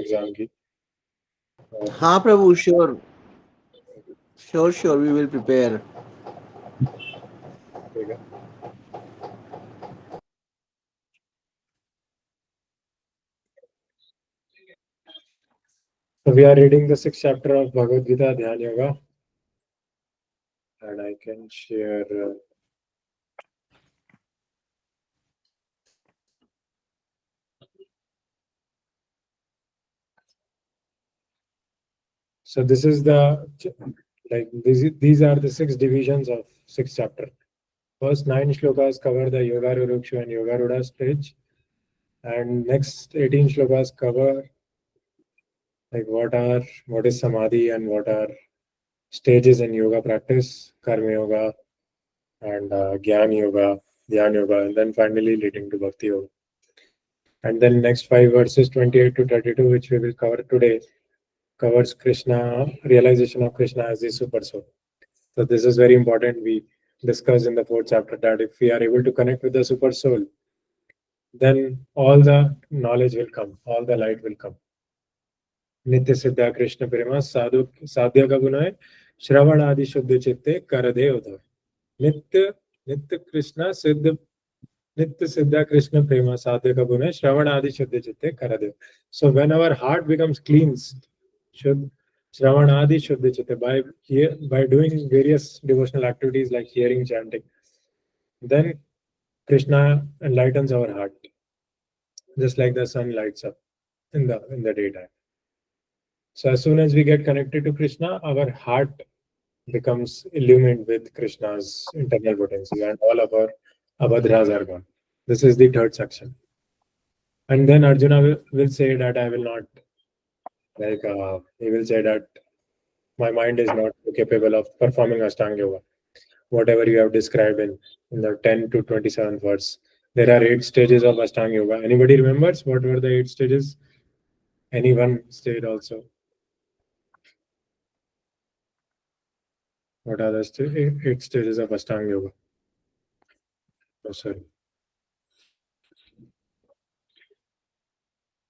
Exam की। हाँ प्रभु, sure sure sure, we will prepare. ठीक है। So we are reading the sixth chapter of Bhagavad Gita, Dhyan Yoga, and I can share. So this is the these are the six divisions of sixth chapter. First 9 shlokas cover the Yoga Rurukshu and Yoga Ruda stage, and next 18 shlokas cover like what is samadhi and what are stages in yoga practice, karma yoga and jnana yoga, dhyan yoga, and then finally leading to bhakti yoga. And then next 5 verses 28 to 32, which we will cover today, covers Krishna, realization of Krishna as the super soul. So this is very important. We discussed in the fourth chapter that if we are able to connect with the super soul, then all the knowledge will come, all the light will come. नित्य सिद्धा कृष्ण प्रेमा साधु साध्य का गुण है श्रवण आदि शुद्ध चित्ते कर दे उधर नित्य नित्य कृष्ण सिद्ध नित्य सिद्धा कृष्ण प्रेमा साध्य का गुण है श्रवण आदि शुद्ध चित्ते कर दे. So when our heart becomes cleansed, should Shravan Adi Shuddha Chitta, by doing various devotional activities like hearing, chanting, then Krishna enlightens our heart, just like the sun lights up in the daytime. So as soon as we get connected to Krishna, our heart becomes illumined with Krishna's internal potency, and all of our abhadras are gone. This is the third section. And then Arjuna will say that I will not, he will say that my mind is not capable of performing Ashtanga Yoga. Whatever you have described in the 10 to 27th verse. There are 8 stages of Ashtanga Yoga. Anybody remembers what were the 8 stages? Anyone state also? What are the 8 stages of Ashtanga Yoga? Oh, sorry.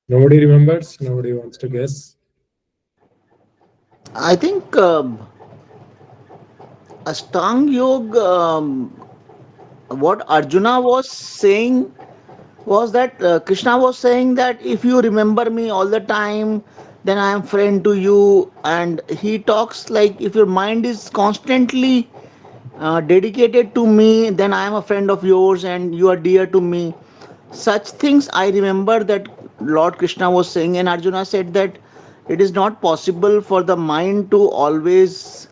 Nobody remembers? Nobody wants to guess? I think Ashtang Yoga, what Arjuna was saying was that Krishna was saying that if you remember me all the time, then I am friend to you. And he talks like if your mind is constantly dedicated to me, then I am a friend of yours and you are dear to me. Such things I remember that Lord Krishna was saying, and Arjuna said that it is not possible for the mind to always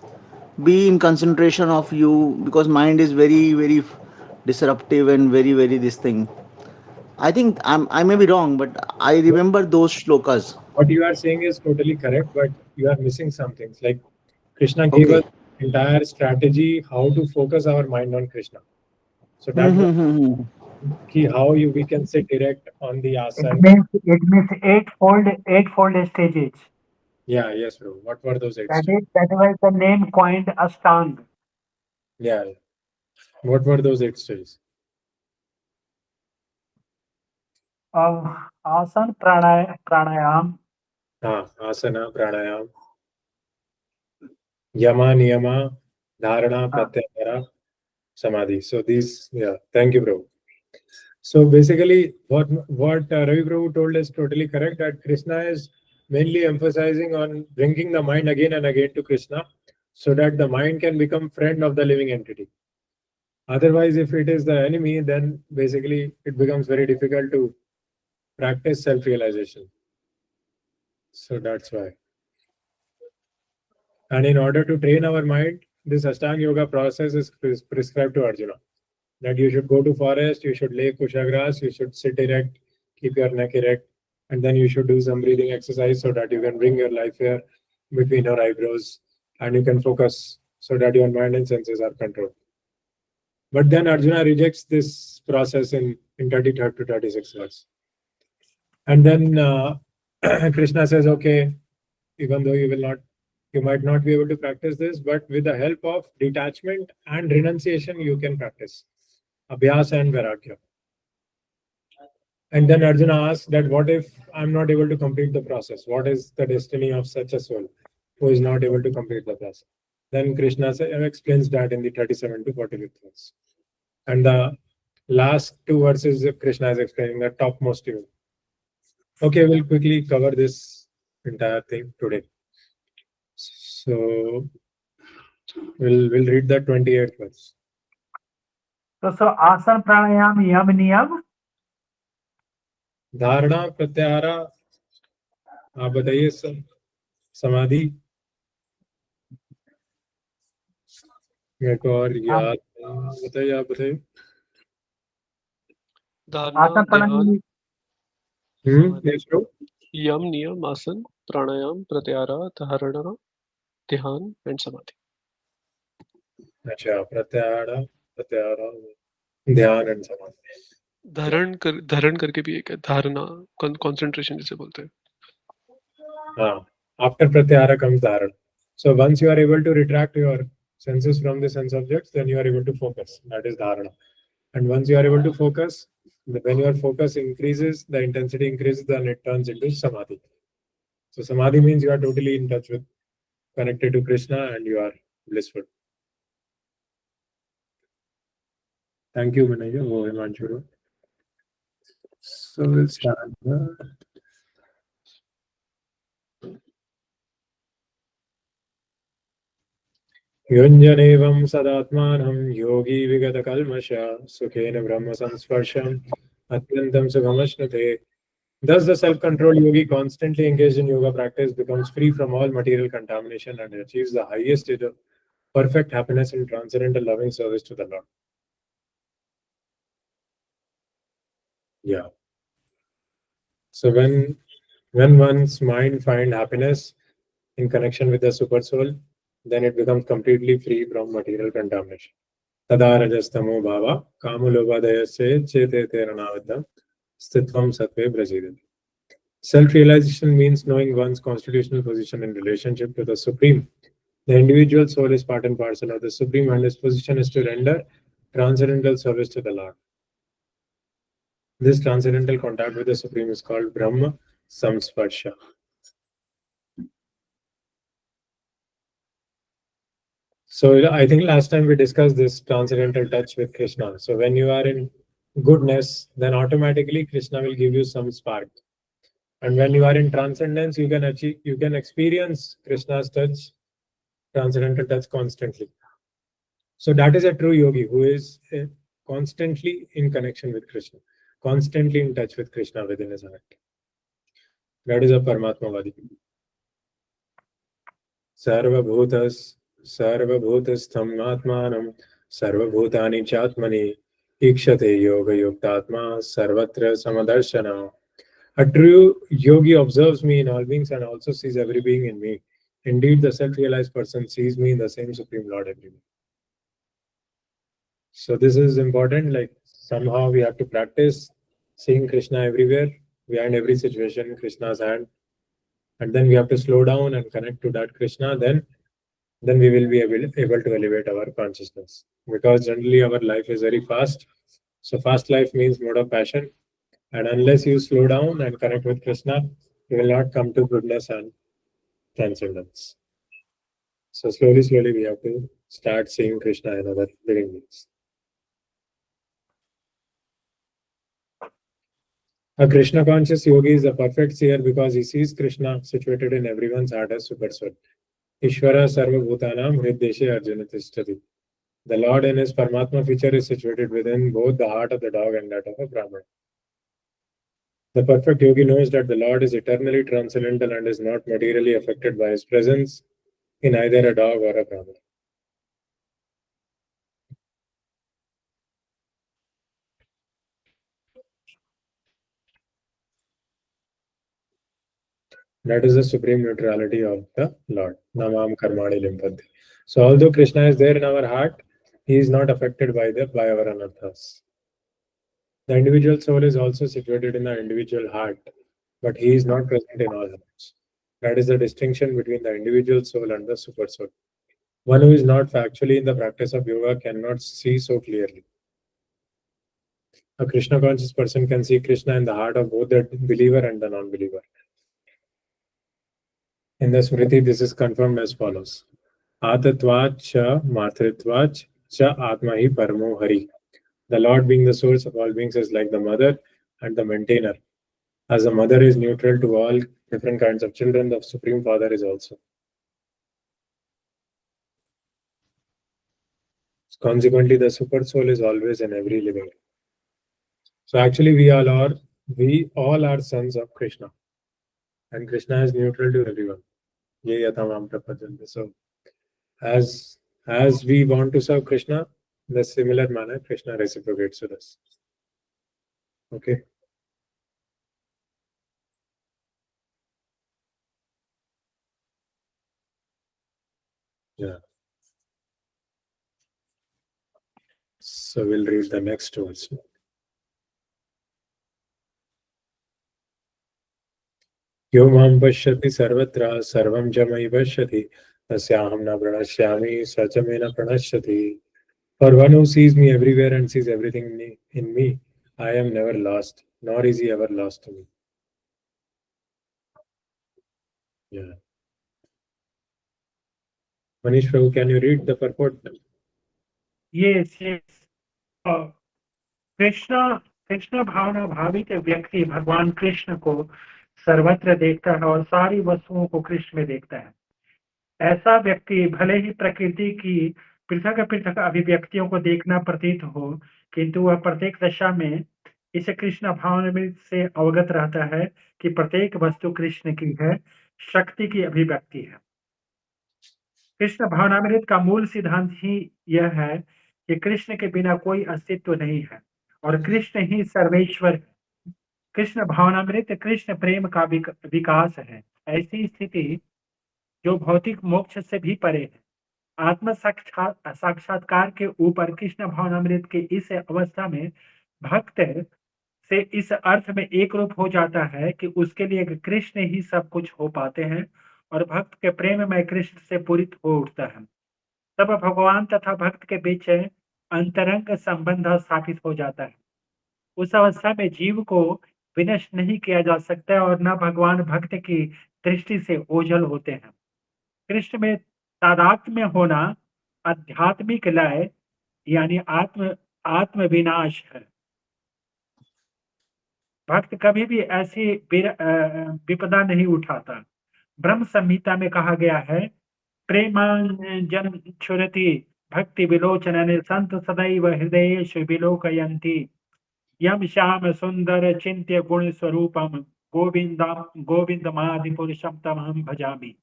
be in concentration of you because mind is very disruptive and very this thing. I think I may be wrong, but I remember those shlokas. What you are saying is totally correct, but you are missing some things. Like Krishna gave us Okay. entire strategy how to focus our mind on Krishna. So Hmm, that hmm, hmm, hmm. we can sit direct on the It asana. means eightfold stages. Yeah, yes, bro. What were those 8 That stages? is that was the name coined Ashtang. Yeah. What were those 8 stages? Asan pranayam, Asana, pranayam, yama, niyama, dharana, uh, pratyahara, samadhi. So these, yeah. Thank you, bro. So basically, what Ravi Prabhu told is totally correct. That Krishna is mainly emphasizing on bringing the mind again and again to Krishna, so that the mind can become friend of the living entity. Otherwise, if it is the enemy, then basically it becomes very difficult to practice self-realization. So that's why. And in order to train our mind, this Ashtanga Yoga process is prescribed to Arjuna. That you should go to forest, you should lay kushagras, you should sit erect, keep your neck erect, and then you should do some breathing exercise so that you can bring your life here between your eyebrows and you can focus so that your mind and senses are controlled. But then Arjuna rejects this process in 33rd to 36th verse. And then Krishna says, okay, even though you might not be able to practice this, but with the help of detachment and renunciation, you can practice Abhyasa and Vairagya. And then Arjuna asks that what if I'm not able to complete the process? What is the destiny of such a soul who is not able to complete the process? Then Krishna explains that in the 37 to 45th verse. And the last two verses, Krishna is explaining the topmost evil. Okay, we'll quickly cover this entire thing today. So we'll read the 28th verse. So आसन प्राणायाम यम नियम धारणा प्रत्याहारा, आप बताइए समाधि मेरे को और याद बताइए, आप बताइए। धारणा, आसन प्राणायाम yes, यम नियम, आसन, प्राणायाम, प्रत्याहार, धारणा, ध्यान एंड समाधि। अच्छा, प्रत्याहार, ध्यान एंड समाधि। धारण करके भी एक है, धारणा, कंसंट्रेशन जिसे बोलते हैं। हाँ, after pratyahara comes dharana. So once you are able to retract your senses from the sense objects, then you are able to focus. That is dharana. And once you are able to focus, when your focus increases, the intensity increases, then it turns into samadhi. So samadhi means you are totally in touch with, connected to Krishna, and you are blissful. Thank you, Vinaya. Oh, Himanshu. So we'll start. युञ्जनेवं सदात्मानं योगी विगतकल्मष सुखेन ब्रह्म संस्पर्शम् अत्यन्तं सुखमश्नुते. Thus, the self-controlled yogi constantly engaged in yoga practice becomes free from all material contamination and achieves the highest state of perfect happiness in transcendental loving service to the Lord. Yeah. So when one's mind finds happiness in connection with the super soul, then it becomes completely free from material contamination. Tada rajastamo bhava kamulobhadayasya chete teranavadam stitvam sattve brajidati. Self-realization means knowing one's constitutional position in relationship to the Supreme. The individual soul is part and parcel of the Supreme, and his position is to render transcendental service to the Lord. This transcendental contact with the Supreme is called Brahma Samsparsha. So I think last time we discussed this transcendental touch with Krishna. So when you are in goodness, then automatically Krishna will give you some spark. And when you are in transcendence, you can experience Krishna's touch, transcendental touch constantly. So that is a true yogi who is constantly in connection with Krishna, constantly in touch with Krishna within his heart. That is a Paramatmavadi. Sarvabhutas Sarvabhutastham Atmanam Sarvabhutani Chatmani Ikshate Yoga Yuktatma Sarvatra Samadarshana. A true yogi observes me in all beings and also sees every being in me. Indeed, the self-realized person sees me in the same Supreme Lord everywhere. So this is important. Like somehow we have to practice seeing Krishna everywhere, behind every situation, Krishna's hand, and then we have to slow down and connect to that Krishna. Then we will be able to elevate our consciousness. Because generally our life is very fast. So fast life means mode of passion. And unless you slow down and connect with Krishna, you will not come to goodness and transcendence. So slowly we have to start seeing Krishna in other living beings. A Krishna conscious yogi is a perfect seer because he sees Krishna situated in everyone's heart as super soul. Ishvara sarva bhutanam hriddeshe arjuna tishtati. The Lord in his Paramatma feature is situated within both the heart of the dog and that of a Brahman. The perfect yogi knows that the Lord is eternally transcendental and is not materially affected by his presence in either a dog or a Brahman. That is the supreme neutrality of the Lord. Namam karmani limpante. So although Krishna is there in our heart, he is not affected by our anarthas. The individual soul is also situated in the individual heart, but he is not present in all hearts. That is the distinction between the individual soul and the super soul. One who is not factually in the practice of yoga cannot see so clearly. A Krishna conscious person can see Krishna in the heart of both the believer and the non-believer. In the Smriti, this is confirmed as follows. Atatvat cha matritvat cha atmahi paramo hari. The Lord being the source of all beings is like the mother and the maintainer. As the mother is neutral to all different kinds of children, the Supreme Father is also. Consequently, the super soul is always in every living. So actually, we all are sons of Krishna, and Krishna is neutral to everyone. Ye yatamam prapajante. So as we want to serve Krishna, in a similar manner, Krishna reciprocates with us. Okay. Yeah. So we'll read the next verse. यो मां पश्यति सर्वत्र सर्वं च मयि पश्यति तस्याहं न प्रणश्यामि स च मे न प्रणश्यति. For one who sees me everywhere and sees everything in me, I am never lost, nor is he ever lost to me. Yeah. Manish Prabhu, can you read the purport? Yes, yes. Krishna Krishna भावना भावित व्यक्ति भगवान कृष्ण को सर्वत्र देखता है और सारी वस्तुओं को कृष्ण में देखता है. ऐसा व्यक्ति भले ही प्रकृति की पृथक पृथक अभिव्यक्तियों को देखना प्रतीत हो, किंतु वह प्रत्येक दशा में इस कृष्ण भावनामृत से अवगत रहता है कि प्रत्येक वस्तु कृष्ण की है, शक्ति की अभिव्यक्ति है. कृष्ण भावनामृत का मूल सिद्धांत ही यह है कि कृष्ण के बिना कोई अस्तित्व नहीं है और कृष्ण ही सर्वेश्वर है. कृष्ण भावनामृत कृष्ण प्रेम का विकास है. ऐसी स्थिति जो भौतिक मोक्ष से भी परे है. आत्म साक्षात्कार के ऊपर कृष्ण भावनामृत के इस अवस्था में भक्त से इस अर्थ में एक रूप हो जाता है कि उसके लिए कृष्ण ही सब कुछ हो पाते हैं और भक्त के प्रेम में कृष्ण से पूरित हो उठता है. तब भगवान तथा भक्त के बीच अंतरंग संबंध स्थापित हो जाता है. उस अवस्था में जीव को विनष्ट नहीं किया जा सकता और न भगवान भक्त की दृष्टि से ओझल होते हैं. कृष्ण में तादात्म्य होना आध्यात्मिक लय यानी आत्म विनाश है. भक्त कभी भी ऐसी विपदा नहीं उठाता. ब्रह्म संहिता में कहा गया है, प्रेमांजन छुरति भक्ति विलोचन संत सदैव हृदयेषु विलोकयन्ति यम श्याम सुंदर चिंत्य गुण स्वरूपम गोविंदमादि पुरुषम तमहम भजामि.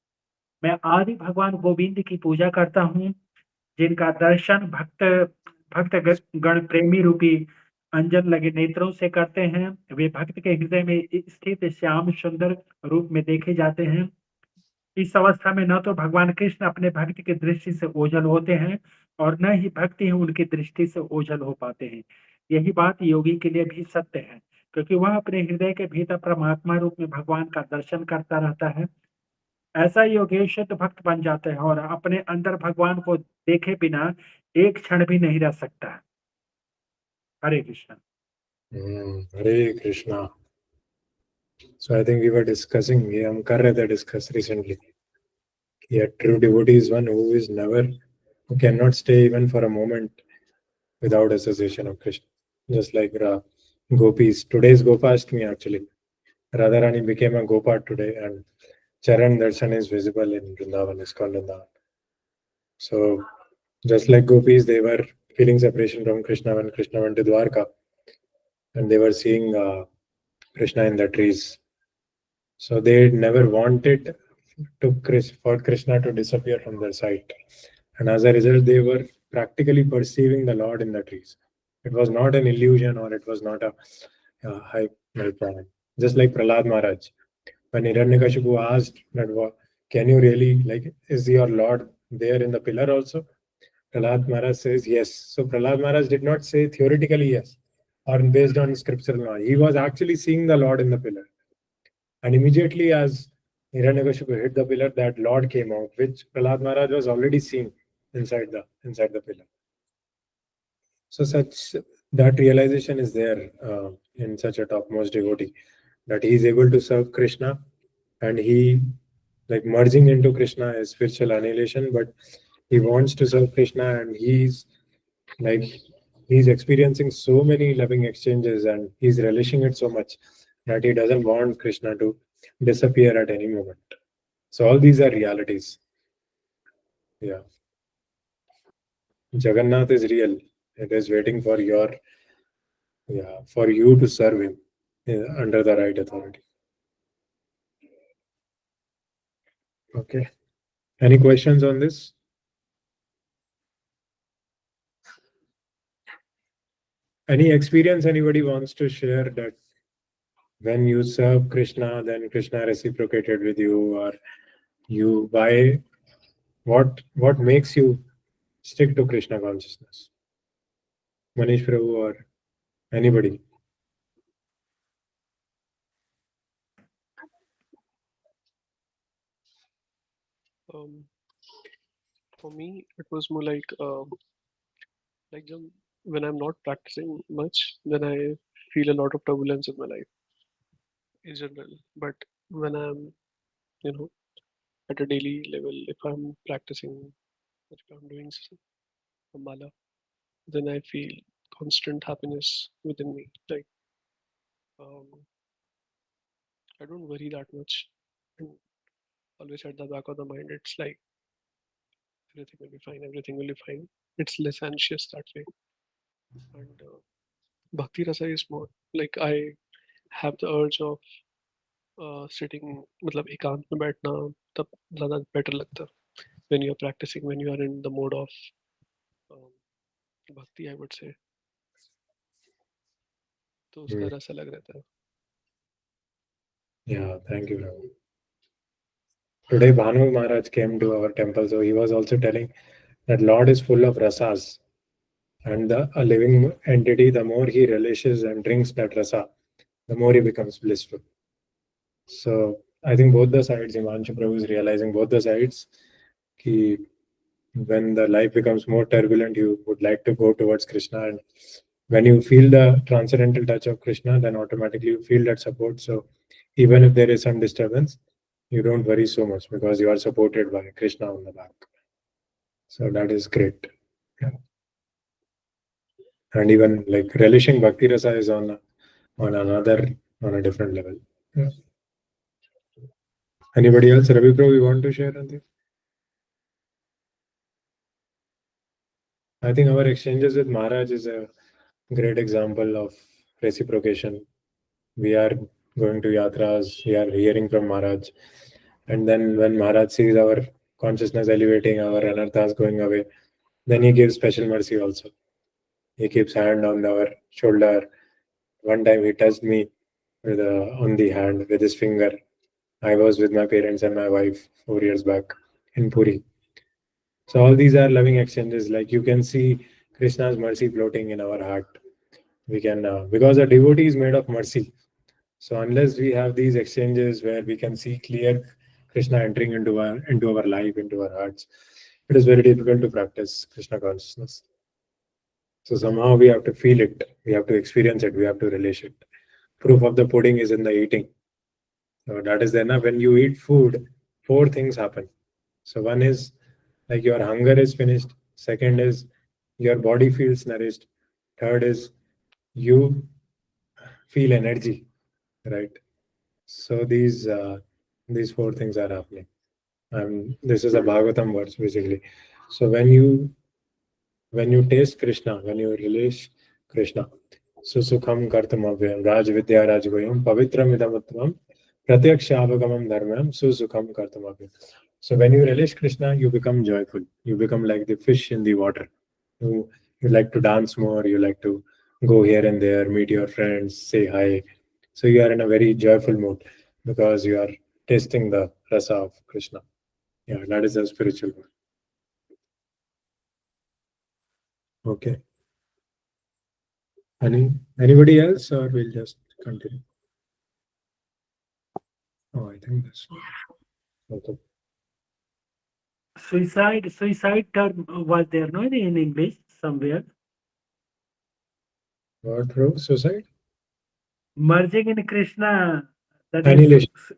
मैं आदि भगवान गोविंद की पूजा करता हूँ, जिनका दर्शन भक्त गण प्रेमी रूपी अंजन लगे नेत्रों से करते हैं. वे भक्त के हृदय में स्थित श्याम सुंदर रूप में देखे जाते हैं. इस अवस्था में न तो भगवान कृष्ण अपने भक्त की दृष्टि से ओझल होते हैं और न ही भक्त ही उनकी दृष्टि से ओझल हो पाते हैं. यही बात योगी के लिए भी सत्य है, क्योंकि वह अपने हृदय के भीतर परमात्मा रूप में भगवान का दर्शन करता रहता है. ऐसा योगी शुद्ध भक्त बन जाते हैं और अपने अंदर भगवान को देखे बिना एक क्षण भी नहीं रह सकता. हरे Krishna. Hare Krishna. So I think we were discussing, हम कर रहे थे discuss recently. A true devotee is one who cannot stay even for a moment without association of Krishna. Just like gopis. Today's Gopastami actually. Radharani became a Gopa today and Charan Darshan is visible in Vrindavan, it's called Vrindavan. So just like gopis, they were feeling separation from Krishna when Krishna went to Dwarka and they were seeing Krishna in the trees. So they never wanted for Krishna to disappear from their sight. And as a result, they were practically perceiving the Lord in the trees. It was not an illusion or it was not a hype. Just like Prahlad Maharaj. When Hiranyakashipu asked, can you really, is your Lord there in the pillar also? Prahlad Maharaj says yes. So Prahlad Maharaj did not say theoretically yes or based on scriptural knowledge. He was actually seeing the Lord in the pillar. And immediately as Hiranyakashipu hit the pillar, that Lord came out, which Prahlad Maharaj was already seeing inside the pillar. So such that realization is there in such a topmost devotee, that he is able to serve Krishna, and he, like, merging into Krishna is spiritual annihilation, but he wants to serve Krishna, and like he's experiencing so many loving exchanges, and he's relishing it so much that he doesn't want Krishna to disappear at any moment. So all these are realities. Yeah. Jagannath is real. It is waiting for you to serve him under the right authority. Okay. Any questions on this? Any experience anybody wants to share, that when you serve Krishna, then Krishna reciprocated with you, or what makes you stick to Krishna consciousness? Manish Prabhu or anybody? Um, for me, it was more like when I'm not practicing much, then I feel a lot of turbulence in my life in general. But when I'm, you know, at a daily level, if I'm practicing, if I'm doing a mala, then I feel constant happiness within me. Like um, I don't worry that much, and always at the back of the mind, it's like everything will be fine. Everything will be fine. It's less anxious that way, and bhakti rasa is more like I have the urge of sitting मतलब एकांत में बैठना तब ज़्यादा better लगता when you're practicing, when you are in the mode of um, bhakti, I would say. तो उसका रस अलग रहता है. Yeah, thank you, Prabhu. Today, Bhanu Maharaj came to our temple, so he was also telling that Lord is full of rasas, and a living entity, the more he relishes and drinks that rasa, the more he becomes blissful. So I think both the sides, Himanshu Prabhu is realizing both the sides. Ki when the life becomes more turbulent, you would like to go towards Krishna, and when you feel the transcendental touch of Krishna, then automatically you feel that support. So even if there is some disturbance, you don't worry so much because you are supported by Krishna on the back. So that is great. Yeah. And even like relishing bhakti rasa is on a different level. Yeah. Anybody else? Ravi Bro, you want to share anything? I think our exchanges with Maharaj is a great example of reciprocation. We are going to yatras, we are hearing from Maharaj, and then when Maharaj sees our consciousness elevating, our anarthas going away, then he gives special mercy also. He keeps hand on our shoulder. One time he touched me on the hand with his finger. I was with my parents and my wife 4 years back in Puri. So all these are loving exchanges. Like you can see Krishna's mercy floating in our heart. We can because a devotee is made of mercy. So unless we have these exchanges where we can see clear Krishna entering into our life, into our hearts, it is very difficult to practice Krishna consciousness. So somehow we have to feel it, we have to experience it, we have to relish it. Proof of the pudding is in the eating. So that is then when you eat food, four things happen. So one is like your hunger is finished. Second is your body feels nourished. Third is you feel energy, right? So these four things are happening. This is a Bhagavatam verse basically. So when you taste Krishna, when you relish Krishna, susukham kartamavyam raj vidya rajgoyam pavitram idamuttam pratyakshavagam dharmam susukham kartamavyam. So when you relish Krishna, you become joyful. You become like the fish in the water. You like to dance more. You like to go here and there, meet your friends, say hi. So you are in a very joyful mood because you are tasting the rasa of Krishna. Yeah, that is a spiritual one. Okay. Anybody else, or we'll just continue? Oh, I think this. Okay. Suicide term was there, no, in English somewhere. What through suicide? Merging in Krishna, that Annihilation. is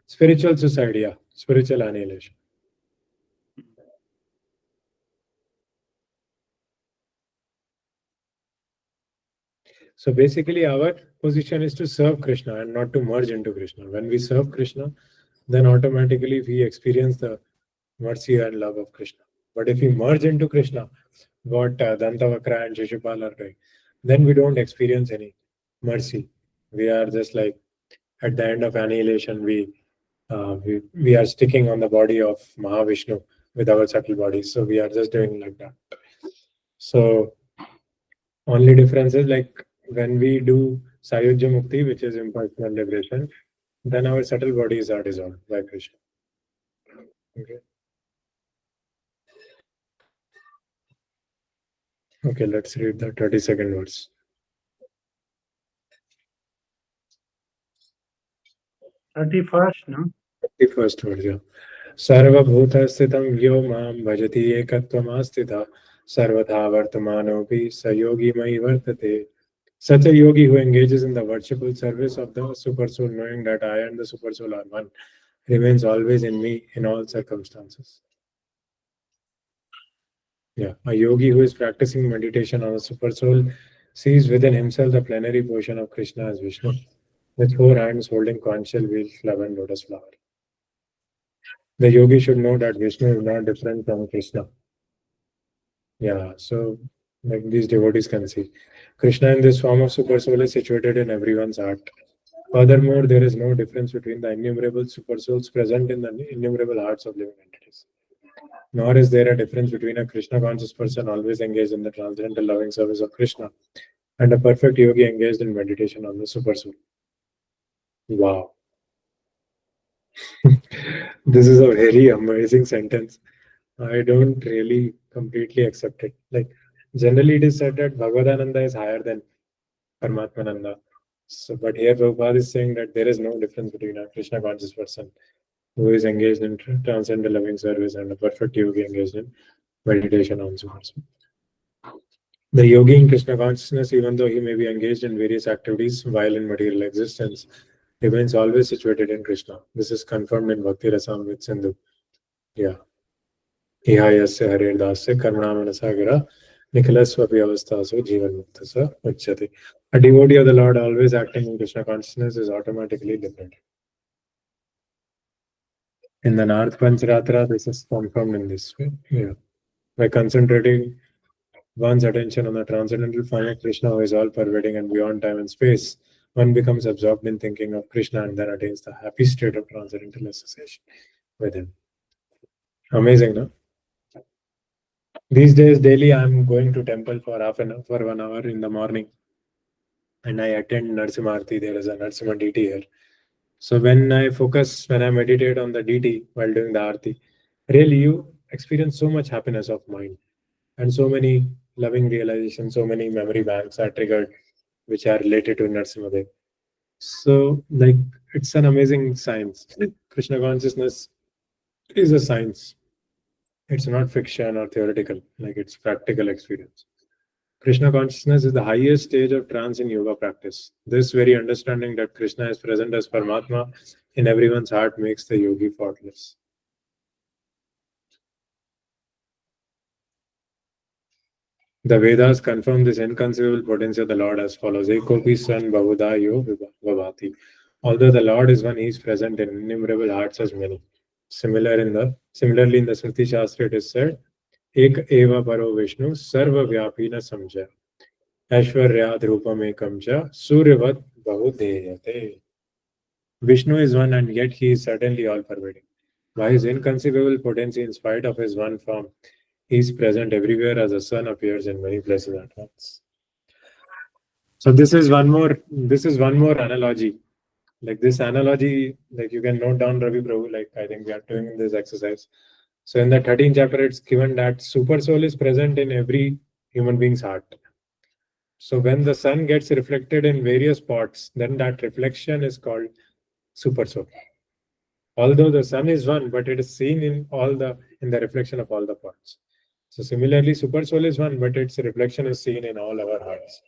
Spiritual suicide, yeah. Spiritual annihilation. So basically, our position is to serve Krishna and not to merge into Krishna. When we serve Krishna, then automatically we experience the mercy and love of Krishna. But if we merge into Krishna, what Dantavakra and Shishupal are doing, then we don't experience any mercy. We are just like at the end of annihilation, we are sticking on the body of Mahavishnu with our subtle bodies. So we are just doing like that. So only difference is like when we do Sayujya Mukti, which is impersonal liberation, then our subtle bodies are dissolved by Krishna. Okay. Okay, let's read the 32nd verse. 31st, no? 31st verse, yeah. सर्वभूतस्थितं यो मां भजति एकत्वमास्थितः सर्वथा वर्तमानोऽपि स योगी मयि वर्तते. Such a yogi who engages in the worshipful service of the Super Soul, knowing that I and the Super Soul are one, remains always in me in all circumstances. Yeah, a yogi who is practicing meditation on the Super Soul sees within himself the plenary portion of Krishna as Vishnu, with four hands holding conch shell, wheel, club, and lotus flower. The yogi should know that Vishnu is not different from Krishna. Yeah, so like these devotees can see, Krishna in this form of Super Soul is situated in everyone's heart. Furthermore, there is no difference between the innumerable super souls present in the innumerable hearts of living entities. Nor is there a difference between a Krishna conscious person always engaged in the transcendental loving service of Krishna and a perfect yogi engaged in meditation on the super soul. Wow. This is a very amazing sentence. I don't really completely accept it. Like, generally, it is said that Bhagavadananda is higher than Paramatmananda. So, but here Prabhupada is saying that there is no difference between a Krishna conscious person who is engaged in transcendental loving service and a perfect yogi engaged in meditation on Super Soul. The yogi in Krishna consciousness, even though he may be engaged in various activities while in material existence, remains always situated in Krishna. This is confirmed in Bhakti Rasamrita Sindhu. Yeah. Ihayasya harirdaasya karmanamanasagira nikhilasvapi avasthasu jivan muktasa uchyate. A devotee of the Lord always acting in Krishna consciousness is automatically liberated. In the Narth Pancharatra, this is confirmed in this way. Yeah. By concentrating one's attention on the transcendental form of Krishna, who is all pervading and beyond time and space, one becomes absorbed in thinking of Krishna and then attains the happy state of transcendental association with him. Amazing, no? These days, daily, I'm going to temple for for 1 hour in the morning, and I attend Narsimarti. There is a Narsimha deity here. So when I meditate on the deity while doing the arti, really you experience so much happiness of mind and so many loving realizations, so many memory banks are triggered which are related to Narsimhadev. So like it's an amazing science. Krishna consciousness is a science. It's not fiction or theoretical, like it's practical experience. Krishna consciousness is the highest stage of trance in yoga practice. This very understanding that Krishna is present as Paramatma in everyone's heart makes the yogi faultless. The Vedas confirm this inconceivable potency of the Lord as follows: Ekopi San Bahuda Yo Vibhavati. Although the Lord is one, he is present in innumerable hearts as many. Similarly in the Smriti Shastra it is said, Ek eva paro Vishnu sarva vyapina samjaya. Aishwaryad rupam ekam cha suryavat bahudeyate. Vishnu is one and yet he is certainly all pervading. By his inconceivable potency, in spite of his one form, he is present everywhere as the sun appears in many places at once. So this is one more analogy. Like this analogy, like you can note down Ravi Prabhu, like I think we are doing in this exercise. So in the 13th chapter, it's given that super soul is present in every human being's heart. So when the sun gets reflected in various spots, then that reflection is called super soul. Although the sun is one, but it is seen in the reflection of all the parts. So similarly, super soul is one, but its reflection is seen in all our hearts.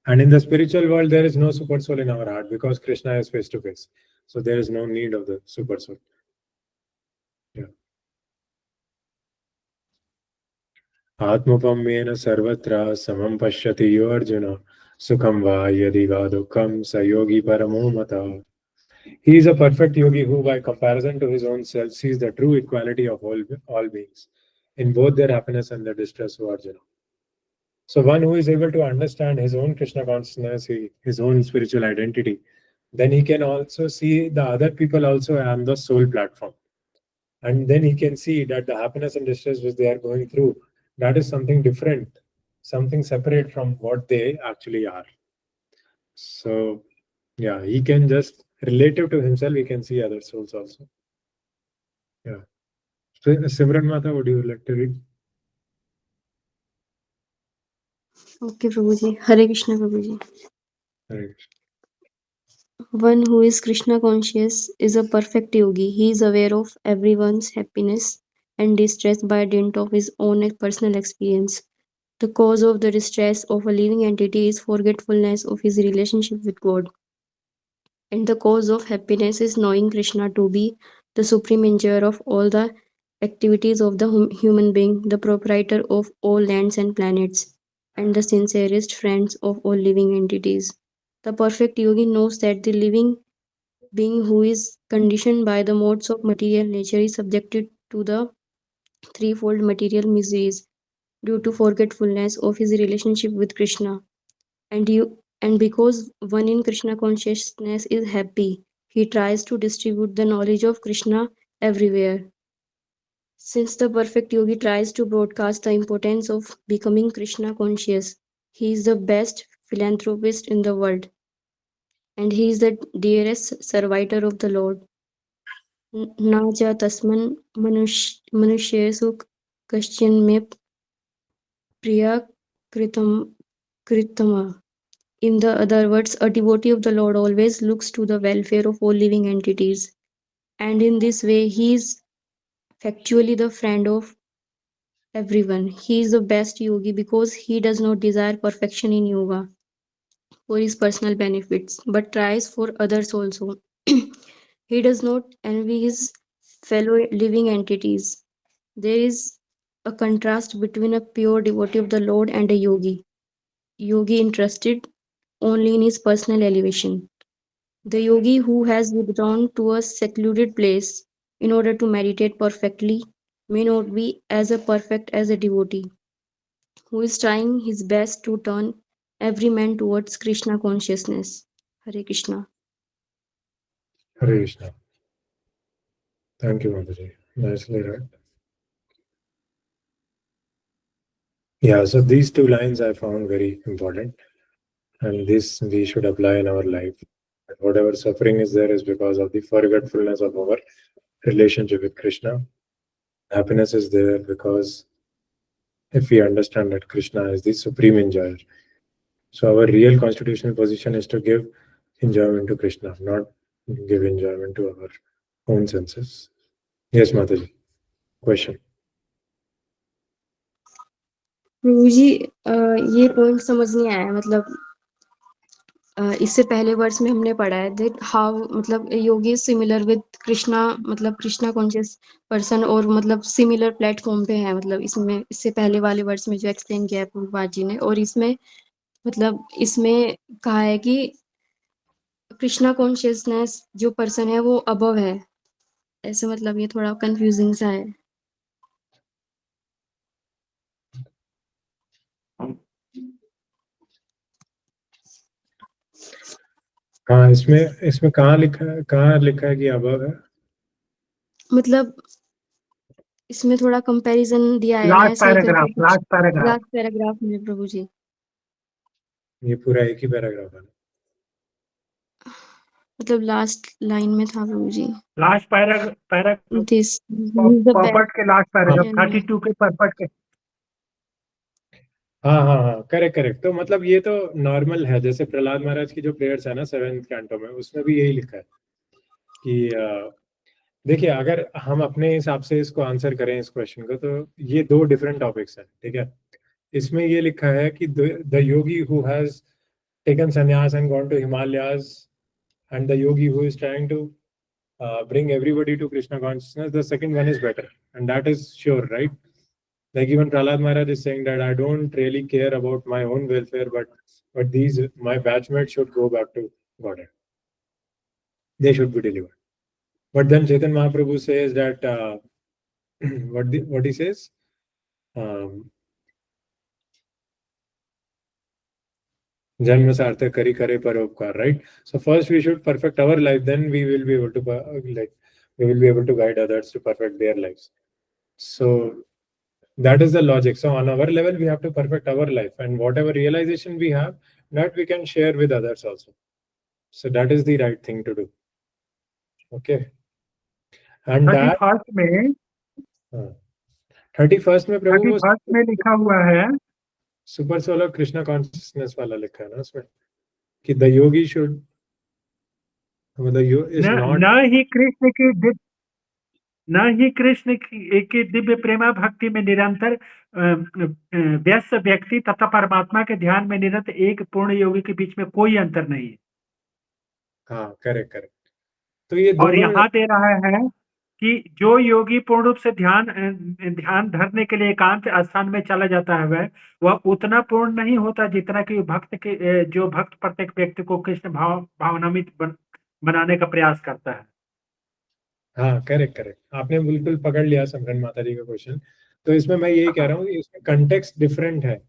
And in the spiritual world, there is no super soul in our heart because Krishna is face to face. So there is no need of the super soul. Yeah. Atmapamyena sarvatra samam pashyati yo Arjuna sukham va yadi va dukham sa yogi paramo mata. He is a perfect yogi who, by comparison to his own self, sees the true equality of all beings in both their happiness and their distress, O Arjuna. So one who is able to understand his own Krishna consciousness, his own spiritual identity, then he can also see the other people also on the soul platform. And then he can see that the happiness and distress which they are going through, that is something different, something separate from what they actually are. So yeah, he can just relative to himself, he can see other souls also. Yeah. So, Simran Mata, would you like to read? Okay, Prabhuji. Hare Krishna, Prabhuji. Right. One who is Krishna conscious is a perfect yogi. He is aware of everyone's happiness and distress by dint of his own personal experience. The cause of the distress of a living entity is forgetfulness of his relationship with God. And the cause of happiness is knowing Krishna to be the supreme enjoyer of all the activities of the human being, the proprietor of all lands and planets, and the sincerest friends of all living entities. The perfect yogi knows that the living being who is conditioned by the modes of material nature is subjected to the threefold material miseries due to forgetfulness of his relationship with Krishna. And because one in Krishna consciousness is happy, he tries to distribute the knowledge of Krishna everywhere. Since the perfect yogi tries to broadcast the importance of becoming Krishna conscious, he is the best philanthropist in the world, and he is the dearest servitor of the Lord. न च तस्मिन् मनुष्येषु कश्चन मे प्रिया कृतम. In the other words, a devotee of the Lord always looks to the welfare of all living entities, and in this way, he is factually the friend of everyone. He is the best yogi because he does not desire perfection in yoga for his personal benefits, but tries for others also. He does not envy his fellow living entities. There is a contrast between a pure devotee of the Lord and a yogi interested only in his personal elevation. The yogi who has withdrawn to a secluded place in order to meditate perfectly may not be as a perfect as a devotee who is trying his best to turn every man towards Krishna consciousness. Hare Krishna. Hare Krishna. Thank you, Mataji. Nicely read. Yeah, so these two lines I found very important, and this we should apply in our life. Whatever suffering is there is because of the forgetfulness of our relationship with Krishna. Happiness is there because if we understand that Krishna is the supreme enjoyer. So our real constitutional position is to give enjoyment to Krishna, not give enjoyment to our own senses. Yes, Mataji. Question. प्रभु जी ये point समझ नहीं आया मतलब इससे पहले वर्ष में हमने पढ़ा है दैट हाउ मतलब योगी सिमिलर विद कृष्णा मतलब कृष्णा कॉन्शियस पर्सन और मतलब सिमिलर प्लेटफॉर्म पे है मतलब इसमें इससे पहले वाले वर्ष में जो एक्सप्लेन किया है प्रभुपाद जी ने और इसमें मतलब इसमें कहा है कि कृष्णा कॉन्शियसनेस जो पर्सन है वो अबव है ऐसे मतलब ये थोड़ा कंफ्यूजिंग सा है हाँ, इसमें कहाँ लिखा है कि अबव है? मतलब इसमें थोड़ा कंपैरिजन दिया है ना लास्ट ऐसे ही करके paragraph last paragraph last paragraph में प्रभु जी ये पूरा एक ही पैराग्राफ है। मतलब लास्ट लाइन में था प्रभु जी last paragraph this is the purport के लास्ट पैराग्राफ Yeah. 32 के पर्पट के हाँ, करेक्ट। तो मतलब ये तो नॉर्मल है, जैसे प्रहलाद महाराज की जो प्रेयर्स है ना 7th कैंटो में, उसमें भी यही लिखा है कि देखिए, अगर हम अपने हिसाब से इसको आंसर करें इस क्वेश्चन को, तो ये दो डिफरेंट टॉपिक्स हैं, ठीक है। इसमें ये लिखा है कि the Yogi who has taken sannyas and gone to Himalayas, and the yogi who is trying to bring everybody to Krishna consciousness, the second one is better, and that is sure, right? Like even Prahlad Maharaj is saying that I don't really care about my own welfare, but these my batchmates should go back to Godhead. They should be delivered. But then Chaitanya Mahaprabhu says that what he says. Um, Janma sarthak kari kare paropkar, right? So first we should perfect our life, then we will be able to we will be able to guide others to perfect their lives. So that is the logic. So on our level, we have to perfect our life, and whatever realization we have, that we can share with others also. So that is the right thing to do. Okay. And that 31st में 31st में प्रभु वो 31st में लिखा हुआ है super solar Krishna consciousness वाला लिखा है ना उसमें कि द योगी शुड मतलब यू इज न नॉट न ही कृष्ण की दिव्य न ही कृष्ण की दिव्य प्रेमा भक्ति में निरंतर व्यस्त व्यक्ति तथा परमात्मा के ध्यान में निरत एक पूर्ण योगी के बीच में कोई अंतर नहीं है। हाँ करेक्ट करेक्ट तो ये और दोनों यहाँ दे रहा है कि जो योगी पूर्ण रूप से ध्यान धरने के लिए एकांत स्थान में चला जाता है वह उतना पूर्ण नहीं होता जितना कि भक्त के जो भक्त प्रत्येक व्यक्ति को कृष्ण भावनामित बनाने का प्रयास करता है। हाँ करेक्ट करेक्ट आपने बिल्कुल पकड़ लिया समरन माता जी का क्वेश्चन। तो इसमें मैं यही कह रहा हूँ कि इसमें कंटेक्स्ट डिफरेंट है।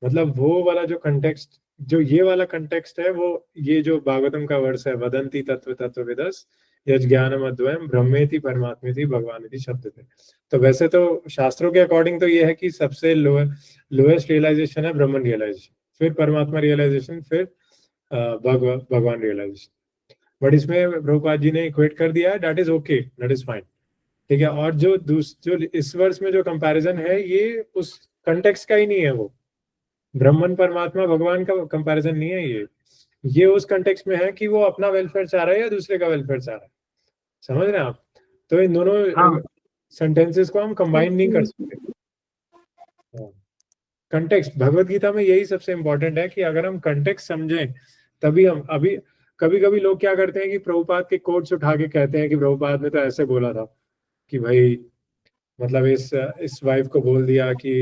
मतलब वो वाला जो कंटेक्स्ट जो ये वाला कंटेक्स्ट है वो ये जो भागवतम का वर्ष है वदंती तत्व तत्वविदस यज ज्ञानम अद्वयम ब्रह्मेति परमात्मेति भगवानेति शब्द थे। तो वैसे तो शास्त्रों के अकॉर्डिंग तो ये है कि सबसे लोएस्ट रियलाइजेशन है ब्रह्मन रियलाइजेशन, फिर परमात्मा रियलाइजेशन, फिर भगवान रियलाइजेशन। बट इसमें प्रभुपाद जी ने इक्वेट कर दिया है, that is okay, that is fine, ठीक है। और जो इस वर्ष में जो कंपैरिजन है ये उस कंटेक्स्ट का ही नहीं है, वो ब्रह्मन परमात्मा भगवान का कंपैरिजन नहीं है, ये उस कंटेक्स्ट में है कि वो अपना वेलफेयर चाह रहा है या दूसरे का वेलफेयर चाह रहा है। समझ रहे हैं आप? तो इन दोनों हाँ। सेंटेंसेस को हम कंबाइन नहीं कर सकते। कंटेक्स्ट भगवत गीता में यही सबसे इंपॉर्टेंट है कि अगर हम कंटेक्स्ट समझें तभी हम अभी कभी कभी लोग क्या करते हैं कि प्रभुपाद के कोट्स उठा के कहते हैं कि प्रभुपाद ने तो ऐसे बोला था कि भाई मतलब इस वाइफ को बोल दिया कि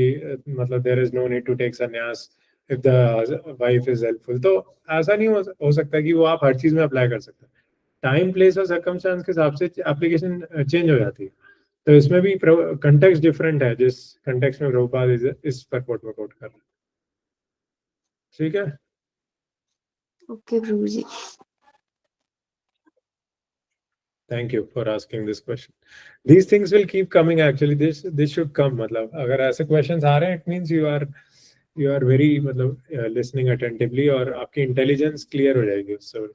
मतलब there is no need to take sannyas if the wife is helpful. तो ऐसा नहीं हो सकता कि वो आप हर चीज में अप्लाई कर सकते हैं। टाइम प्लेस और सर्कमस्टेंस के हिसाब से एप्लीकेशन चेंज हो जाती है। तो इसमें भी कंटेक्स्ट डिफरेंट है, जिस कंटेक्स्ट में प्रभुपाद इस परपोर्ट में कोट कर रहे हैं। ठीक है, ओके प्रभु जी। thank you for asking this question. These things will keep coming actually. This should come. मतलब अगर ऐसे questions आ रहे हैं, it means you are very मतलब listening attentively और आपकी intelligence clear हो जाएगी उससे।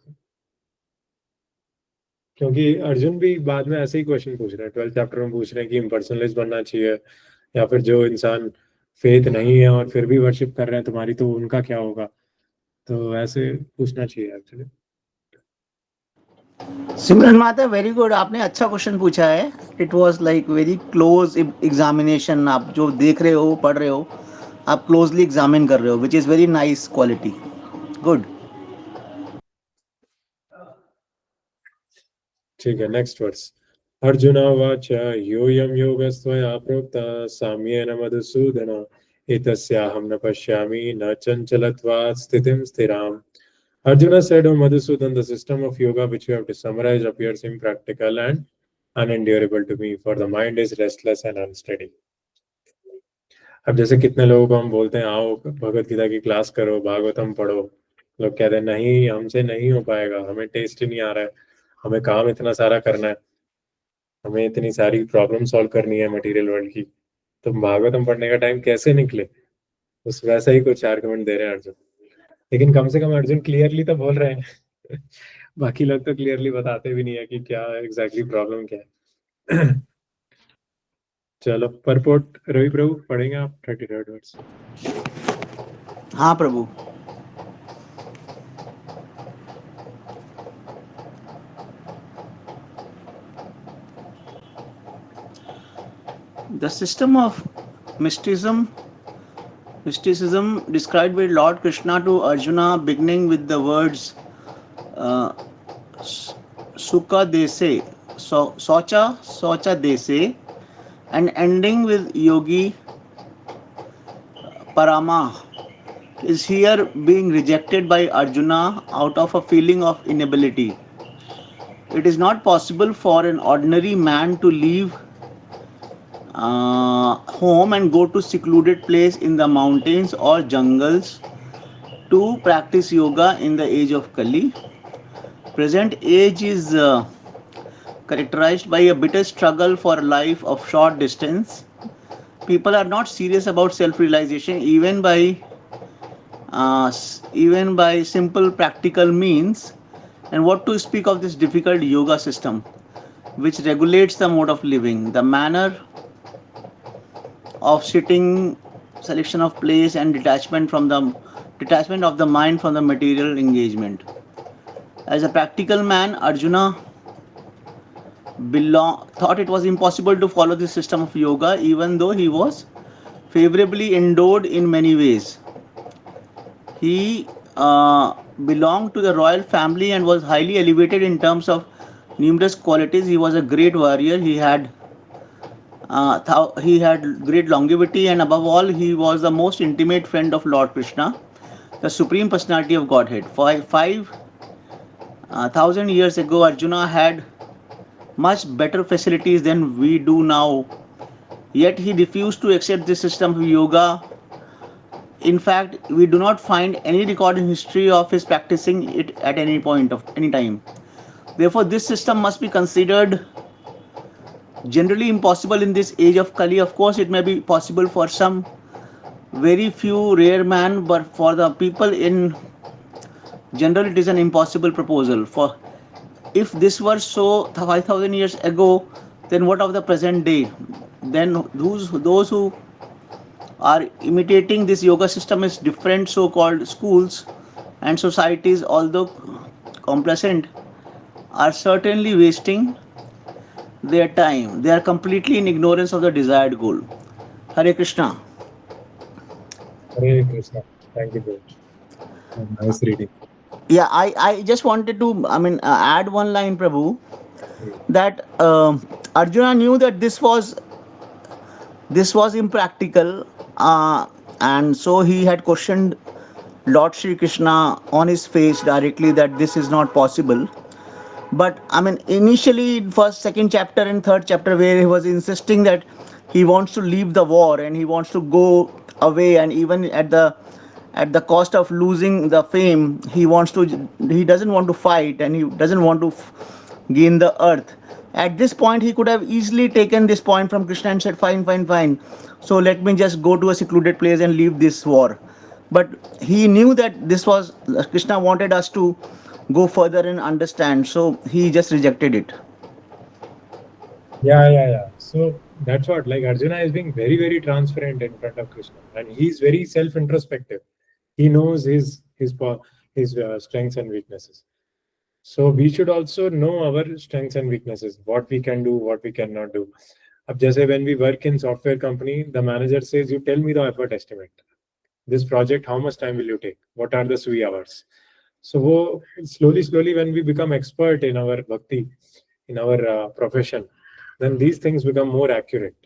क्योंकि अर्जुन भी बाद में ऐसे ही क्वेश्चन पूछ रहे हैं, 12th चैप्टर में पूछ रहे हैं कि इम्पर्सनलिस्ट बनना चाहिए या फिर जो इंसान फेथ नहीं है और फिर भी वर्शिप कर रहे हैं तुम्हारी, तो उनका क्या होगा। तो ऐसे पूछना चाहिए एक्चुअली। सिमरन माता वेरी गुड, आपने अच्छा क्वेश्चन पूछा है। It was like very close examination. आप जो देख रहे हो पढ़ रहे हो आप क्लोजली एग्जामिन कर रहे हो, which is very nice quality. Good. ठीक है, नेक्स्ट वर्स। अर्जुनोवाच योऽयं योगस्त्वया प्रोक्तः साम्येन मधुसूदन एतस्याहं न पश्यामि न चञ्चलत्वात् स्थितिं स्थिराम्। Arjuna said, "O Madhusudan, the system of yoga which you have to summarize appears impractical and unendurable to me, for the mind is restless and unsteady." अब जैसे कितने लोगों को हम बोलते हैं आओ भगवत गीता की क्लास करो, भागवतम पढ़ो, लोग कहते हैं नहीं हमसे नहीं हो पाएगा, हमें टेस्ट ही नहीं आ रहा है, हमें काम इतना सारा करना है, हमें इतनी सारी प्रॉब्लम सॉल्व करनी है मटेरियल वर्ल्ड की, तो भागवतम पढ़ने का टाइम कैसे निकले। उस वैसा ही कुछ आर्गुमेंट दे रहे हैं अर्जुन। लेकिन कम से कम अर्जुन क्लियरली तो बोल रहे हैं बाकी लोग तो क्लियरली बताते भी नहीं है कि क्या एग्जैक्टली प्रॉब्लम क्या है। चलो परपोर्ट रवि प्रभु पढ़ेंगे आप 33rd वर्स। हाँ प्रभु। The system of mysticism mysticism described by Lord Krishna to Arjuna, beginning with the words uh, Sukha Dese, Socha Dese, and ending with Yogi Parama, is here being rejected by Arjuna out of a feeling of inability. It is not possible for an ordinary man to leave home and go to secluded place in the mountains or jungles to practice yoga in the age of Kali. Present age is characterized by a bitter struggle for a life of short distance. People are not serious about self-realization even by simple practical means, and what to speak of this difficult yoga system which regulates the mode of living, the manner of sitting, selection of place, and detachment of the mind from the material engagement. As a practical man, Arjuna thought it was impossible to follow this system of yoga, even though he was favorably endowed in many ways. He belonged to the royal family and was highly elevated in terms of numerous qualities. He was a great warrior. He had great longevity, and above all, he was the most intimate friend of Lord Krishna, the Supreme Personality of Godhead. 5,000 years ago, Arjuna had much better facilities than we do now. Yet he refused to accept this system of yoga. In fact, we do not find any record in history of his practicing it at any point of any time. Therefore, this system must be considered generally impossible in this age of Kali. Of course, it may be possible for some very few rare man, but for the people in general, it is an impossible proposal. For if this were so 5,000 years ago, then what of the present day? Then those who are imitating this yoga system is different so-called schools and societies, although complacent, are certainly wasting their time. They are completely in ignorance of the desired goal. Hare Krishna. Hare Krishna. Thank you, bro. Nice reading. Yeah, I just wanted to, add one line, Prabhu, Hmm. that Arjuna knew that this was impractical, and so he had questioned Lord Shri Krishna on his face directly that this is not possible. But initially, in first, second chapter, and third chapter, where he was insisting that he wants to leave the war and he wants to go away, and even at the cost of losing the fame, he doesn't want to fight, and he doesn't want to gain the earth. At this point, he could have easily taken this point from Krishna and said, fine, fine, fine, so let me just go to a secluded place and leave this war. But he knew that this was Krishna wanted us to go further and understand, so he just rejected it. Yeah. So that's what, like, Arjuna is being very, very transparent in front of Krishna, and he's very self-introspective. He knows his strengths and weaknesses. So we should also know our strengths and weaknesses, what we can do, what we cannot do. अब जैसे when we work in software company, the manager says, you tell me the effort estimate. This project, how much time will you take? What are the SUI hours? So slowly, when we become expert in our bhakti, in our profession, then these things become more accurate.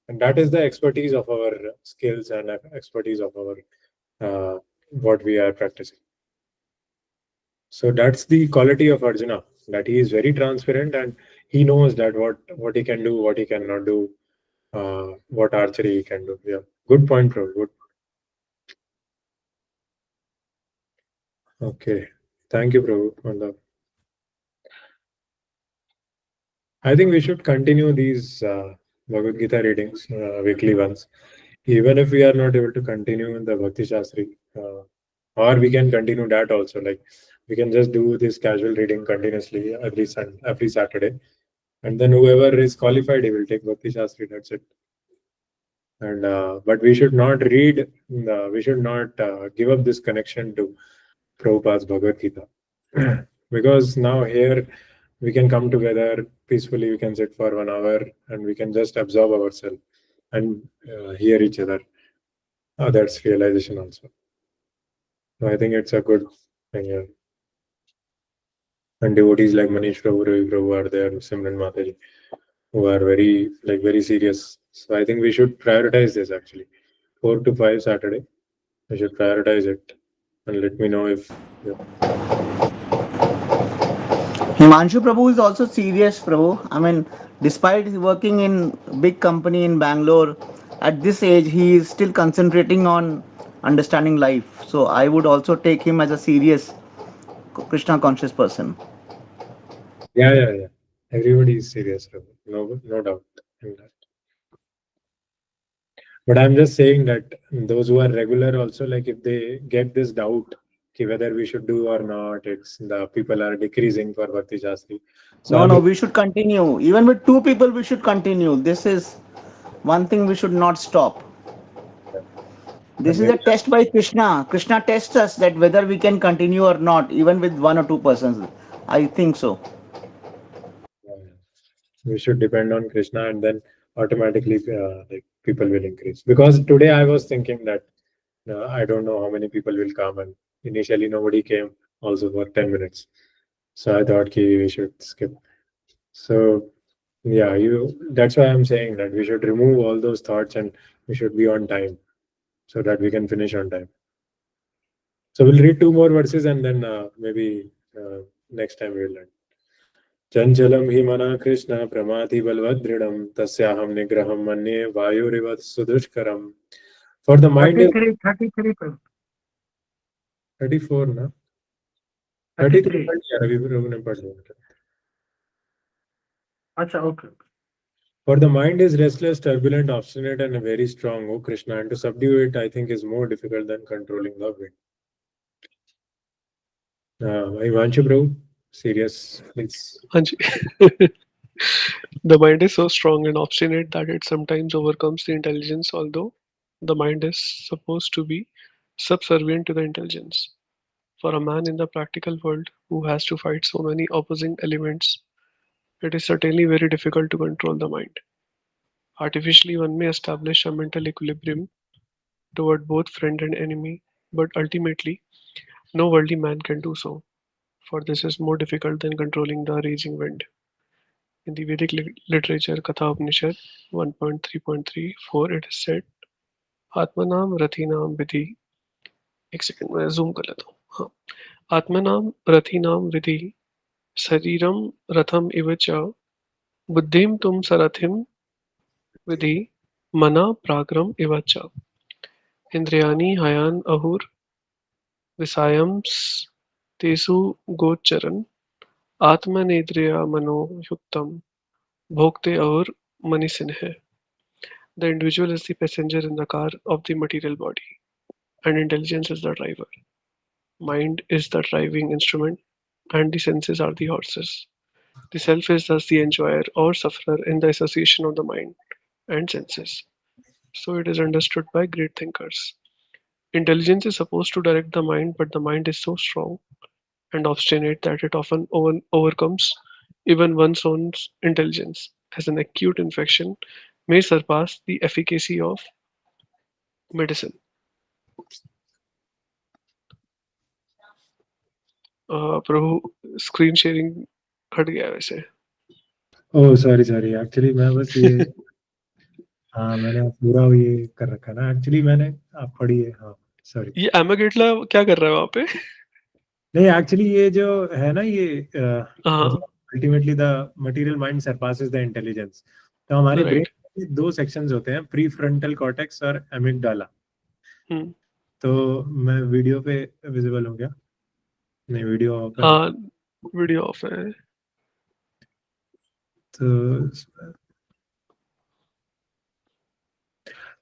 And that is the expertise of our skills and expertise of our what we are practicing. So that's the quality of Arjuna, that he is very transparent and he knows that what he can do, what he cannot do, what archery he can do. Yeah, good point, bro. Good. Okay, thank you, bro. I think we should continue these Bhagavad Gita readings, weekly ones, even if we are not able to continue in the Bhakti Shastri, or we can continue that also. Like, we can just do this casual reading continuously every Saturday, and then whoever is qualified, he will take Bhakti Shastri. That's it. And but we should not we should not give up this connection to Prabhupada's Bhagavad Gita, because now here we can come together peacefully. We can sit for 1 hour and we can just absorb ourselves and hear each other. That's realization also. So I think it's a good thing. Yeah. And devotees like Manish Prabhu, Ravi Prabhu are there, Simran Mataji, who are very serious. So I think we should prioritize this actually. 4 to 5 Saturday. We should prioritize it and let me know if. Yeah. Himanshu Prabhu is also serious, Prabhu. I mean, despite working in big company in Bangalore, at this age he is still concentrating on understanding life. So I would also take him as a serious Krishna conscious person. Yeah. Everybody is serious, Prabhu. No doubt in that. But I'm just saying that those who are regular also, like if they get this doubt whether we should do or not, it's the people are decreasing for Bhakti Shastri. So No, I'm no, we should continue. Even with two people, we should continue. This is one thing we should not stop. and This is maybe a test by Krishna. Krishna tests us that whether we can continue or not, even with one or two persons. I think so. we should depend on Krishna, and then automatically like people will increase. Because today I was thinking that I don't know how many people will come, and initially nobody came also for 10 minutes. So I thought we should skip. So yeah, that's why I'm saying that we should remove all those thoughts and we should be on time so that we can finish on time. So we'll read 2 more verses and then maybe next time we'll learn. चञ्चलं हि मना कृष्ण प्रमाथि बलवदृढं तस्याहं निग्रहं मन्ये वायुरिव सुदुष्करम्. For the mind is 33 Prabhu. 34 ना 33 33. पढ़ लिया रवि प्रभु ने पढ़ लिया. अच्छा, okay. For the mind is restless, turbulent, obstinate, and very strong, O Krishna, and to subdue it, I think, is more difficult than controlling the wind. Ivanshu Prabhu, serious, please. Anji. The mind is so strong and obstinate that it sometimes overcomes the intelligence, although the mind is supposed to be subservient to the intelligence. For a man in the practical world who has to fight so many opposing elements, it is certainly very difficult to control the mind. Artificially, one may establish a mental equilibrium toward both friend and enemy, but ultimately, no worldly man can do so, for this is more difficult than controlling the raging wind. In the Vedic literature Katha Upanishad 1.3.34 it is said आत्मनाम रथीनाम विधि एक second मैं zoom कर लेता हूँ हाँ आत्मनाम रथीनाम विधि शरीरम रथम इव च बुद्धिम तुम सरथिम विधि मना प्राग्रम इव च इंद्रियाणि हयान अहुर विसायम्स तेसु गोचरन् आत्मनेन्द्रिया मनो युक्तम भोक्ते और मनीषिन्ह. The individual is the passenger in the car of the material body, and intelligence is the driver. Mind is the driving instrument, and the senses are the horses. The self is thus the enjoyer or sufferer in the association of the mind and senses. So it is understood by great thinkers. Intelligence is supposed to direct the mind, but the mind is so strong and obstinate that it often overcomes even one's own intelligence, as an acute infection may surpass the efficacy of medicine. Prabhu screen sharing हट गया है वैसे. Oh, sorry. Actually, मैं बस ये हाँ मैंने पूरा ये कर रखा ना. Actually मैंने आप पढ़िए. हाँ sorry. ये एमागेटला क्या कर रहा है वहाँ पे? नहीं actually ये जो है ना ये हाँ मतलब ultimately the material mind surpasses the intelligence. तो हमारे ब्रेन राइट. में 2 सेक्शंस होते हैं, प्रीफ्रंटल कॉर्टेक्स और एमिगडाला. तो मैं वीडियो पे विजिबल हो गया. नहीं वीडियो ऑफ है. हाँ वीडियो ऑफ है.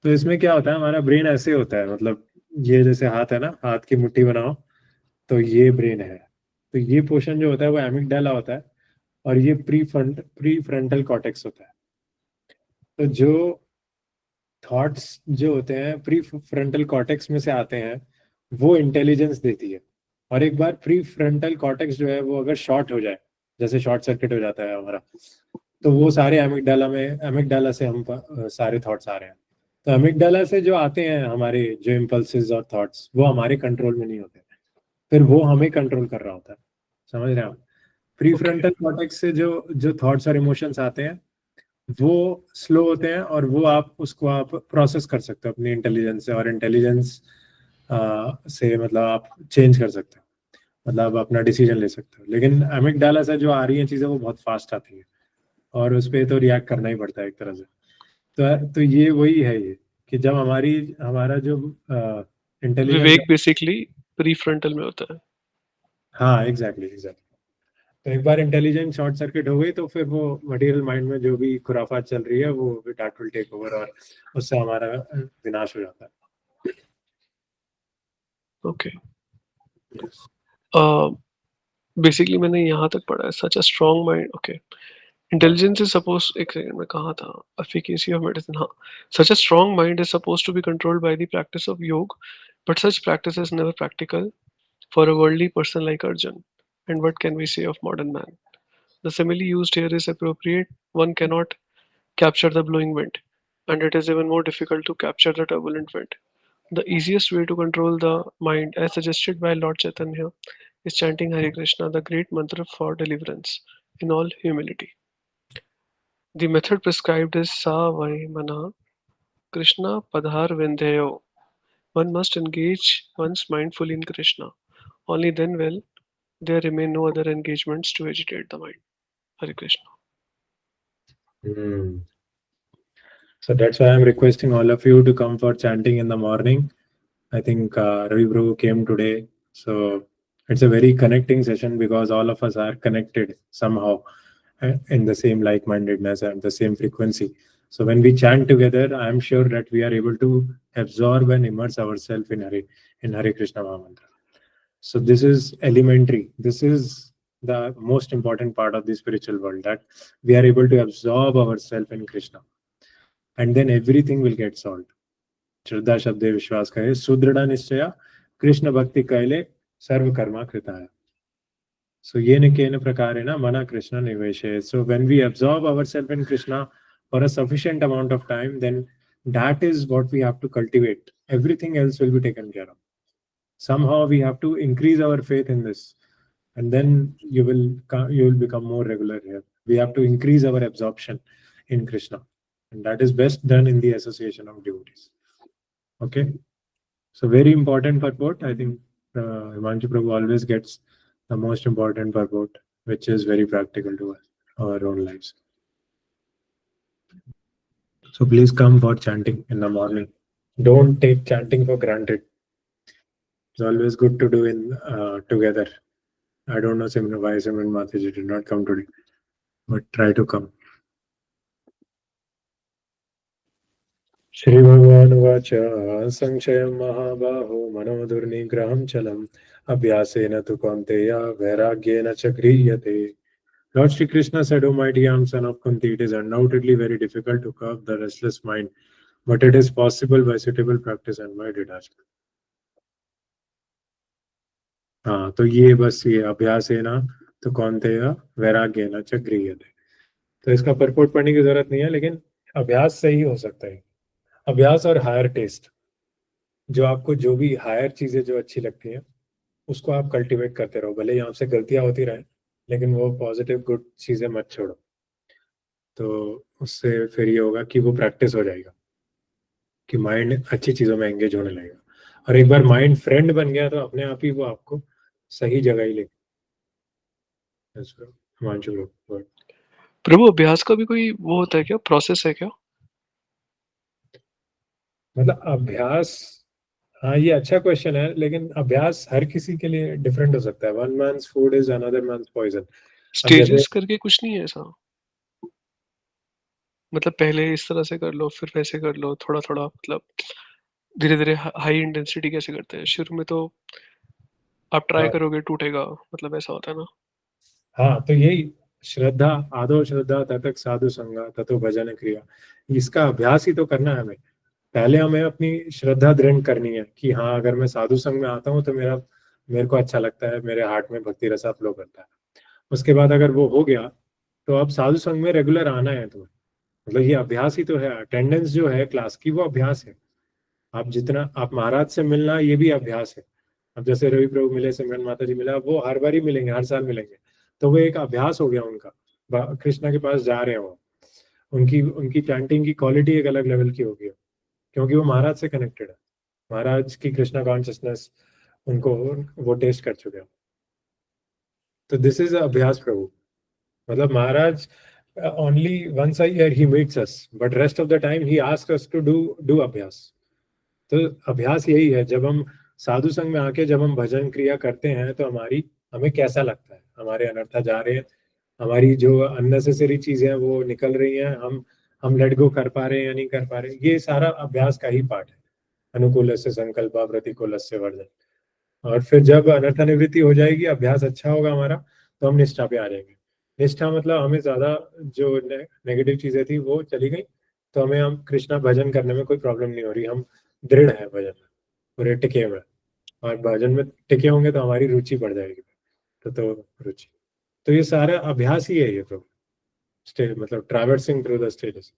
तो इसमें क्या होता है, हमारा ब्रेन ऐसे होता है, मतलब ये जैसे हाथ है ना, हाथ की मुट्ठी बनाओ तो ये ब्रेन है. तो ये पोर्शन जो होता है वो एमिगडाला होता है और ये प्रीफ्रंटल कॉर्टेक्स होता है. तो जो थॉट्स जो होते हैं प्रीफ्रंटल कॉर्टेक्स में से आते हैं वो इंटेलिजेंस देती है. और एक बार प्रीफ्रंटल कॉर्टेक्स जो है वो अगर शॉर्ट हो जाए, जैसे शॉर्ट सर्किट हो जाता है हमारा, तो वो सारे एमिगडाला से हम सारे थॉट्स आ रहे हैं. तो अमिगडाला से जो आते हैं हमारे जो इम्पल्सेस और थॉट्स, वो हमारे कंट्रोल में नहीं होते, फिर वो हमें कंट्रोल कर रहा होता है। समझ रहे हैं आप? प्री फ्रंटल कॉर्टेक्स से जो जो थॉट्स और इमोशंस आते हैं वो स्लो होते हैं, और वो आप प्रोसेस कर सकते हो अपनी इंटेलिजेंस से, और इंटेलिजेंस से मतलब आप चेंज कर सकते हो, मतलब आप अपना डिसीजन ले सकते हो। लेकिन अमिगडाला से जो आ रही हैं चीजें वो बहुत फास्ट आती है, और उस पर तो रिएक्ट करना ही पड़ता है एक तरह से। तो ये वही है ये, कि जब हमारा जो इंटेलिजेंस, विवेक बेसिकली प्रीफ्रंटल में होता है। हाँ एग्जैक्टली एग्जैक्टली, तो एक बार इंटेलिजेंस शॉर्ट सर्किट हो गई तो फिर वो मटेरियल माइंड में जो भी खुराफात चल रही है वो दैट विल टेक ओवर, और उससे हमारा विनाश हो जाता है। ओके, बेसिकली मैंने यहाँ तक पढ़ा है, such a strong mind. Okay, intelligence is suppose, एक सेकंड में कहा था, एफिकेसी ऑफ मेडिसिन, हाँ, such a strong mind is suppose to be controlled by the practice of yoga, but such practice is never practical for a worldly person like Arjun, and what can we say of modern man? The simile used here is appropriate. One cannot capture the blowing wind, and it is even more difficult to capture the turbulent wind. The easiest way to control the mind, as suggested by Lord Chaitanya, is chanting Hare Krishna, the great mantra for deliverance, in all humility. The method prescribed is Sa Vai Mana Krishna Padhar Vindhayo. One must engage one's mind fully in Krishna. Only then will there remain no other engagements to agitate the mind. Hare Krishna. Hmm. So that's why I'm requesting all of you to come for chanting in the morning. I think Ravi Prabhu came today, so it's a very connecting session because all of us are connected somehow in the same like-mindedness and the same frequency. So when we chant together, I'm sure that we are able to absorb and immerse ourselves in Hare Krishna Mahamantra. So this is elementary. This is the most important part of the spiritual world, that we are able to absorb ourselves in Krishna, and then everything will get solved. श्रद्धा शब्दे विश्वास कहे सुदृढ़ निश्चय कृष्ण भक्ति कैले सर्व Karma कृताय. So yena kena prakarena mana Krishna niveshe. So when we absorb ourselves in Krishna for a sufficient amount of time, then that is what we have to cultivate. Everything else will be taken care of. Somehow we have to increase our faith in this, and then you will become more regular here. We have to increase our absorption in Krishna, and that is best done in the association of devotees. Okay, so very important purport. I think Himanshu Prabhu always gets the most important purport, which is very practical to us, our own lives. So please come for chanting in the morning. Don't take chanting for granted. It's always good to do in together. I don't know why Simran Mataji did not come today, but try to come. Shri Bhagavan Vacha Sanchayam Mahabaho Manodurnigraham Chalam Abhyasena tu Kaunteya Vairagyena Chakriyate. Lord Shri Krishna said, O mighty young son of Kunti, it is undoubtedly very difficult to curb the restless mind, but it is possible by suitable practice and by detachment. हाँ, तो ये बस ये अभ्यास है ना तो कौनतेय वैराग्य न च गृह्यते. तो इसका परपोर्ट पढ़ने की जरूरत नहीं है, लेकिन अभ्यास से ही हो सकता है. अभ्यास और हायर टेस्ट, जो आपको जो भी हायर चीजें जो अच्छी लगती हैं उसको आप कल्टीवेट करते रहो, भले ही आपसे गलतियां होती रहे, लेकिन वो पॉजिटिव गुड चीजें मत छोड़ो. तो उससे फिर ये होगा कि वो प्रैक्टिस हो जाएगा कि माइंड अच्छी चीजों में एंगेज होने लगेगा, और एक बार माइंड फ्रेंड बन गया तो अपने आप ही वो आपको सही जगह ही लेगा. हिमांशु ग्रुप. प्रभु, अभ्यास का भी कोई वो होता है क्या, प्रोसेस है क्या? मतलब अभ्यास, हाँ ये अच्छा क्वेश्चन है, लेकिन अभ्यास हर किसी के लिए डिफरेंट हो सकता है. One man's food is another man's poison. अब जैसे स्टेजेस करके कुछ नहीं है ऐसा? मतलब पहले इस तरह से कर लो, फिर वैसे कर लो, थोड़ा थोड़ा, मतलब धीरे धीरे हाई इंटेंसिटी कैसे करते हैं? शुरू में तो आप ट्राई हाँ करोगे, टूटेगा, मतलब ऐसा होता है ना? हाँ, तो यही श्रद्धा, आदो श्रद्धा ततक साधु संगा ततो भजन क्रिया, इसका अभ्यास ही तो करना है हमें. पहले हमें अपनी श्रद्धा दृढ़ करनी है कि हाँ अगर मैं साधु संग में आता हूँ तो मेरे को अच्छा लगता है, मेरे हार्ट में भक्ति रसा फ्लो करता है. उसके बाद अगर वो हो गया तो अब साधु संग में रेगुलर आना है तुम्हें. मतलब ये अभ्यास ही तो है। अटेंडेंस जो है क्लास की वो अभ्यास है। आप जितना आप महाराज से मिलना ये भी अभ्यास है। अब जैसे रवि प्रभु मिले, सिमरन माता जी मिला, वो हर बार ही मिलेंगे, हर साल मिलेंगे, तो वो एक अभ्यास हो गया उनका। कृष्णा के पास जा रहे हैं वो, उनकी उनकी चैंटिंग की क्वालिटी एक अलग लेवल की होगी, क्योंकि वो महाराज से कनेक्टेड है। महाराज की कृष्णा कॉन्शियसनेस उनको वो टेस्ट कर चुके हैं। तो दिस इज अभ्यास प्रभु। मतलब Maharaj only once a year he meets us, but rest of the time he asks us to do abhyas. तो अभ्यास यही है, जब हम साधु संघ में आके जब हम भजन क्रिया करते हैं तो हमें कैसा लगता है, हमारे अनर्था जा रहे हैं, हमारी जो अननेसेसरी चीजें हैं वो निकल रही हैं, हम लेट गो कर पा रहे हैं या नहीं कर पा रहे हैं, ये सारा अभ्यास का ही पार्ट है। अनुकूल से संकल्प, प्रतिकूल से वर्जन। और फिर जब अनर्थ निवृत्ति हो जाएगी, अभ्यास अच्छा होगा हमारा, तो हम निष्ठा पे आ जाएंगे। निष्ठा मतलब हमें ज्यादा जो नेगेटिव चीजें थी वो चली गई, तो हमें हम कृष्णा भजन करने में कोई प्रॉब्लम नहीं हो रही, हम दृढ़ है भजन में, पूरे टिके हुए हैं। और भजन में टिके होंगे तो हमारी रुचि बढ़ जाएगी। तो रुचि, तो ये सारा अभ्यास ही है ये तो। स्टेज मतलब ट्रैवर्सिंग थ्रू द स्टेजेस,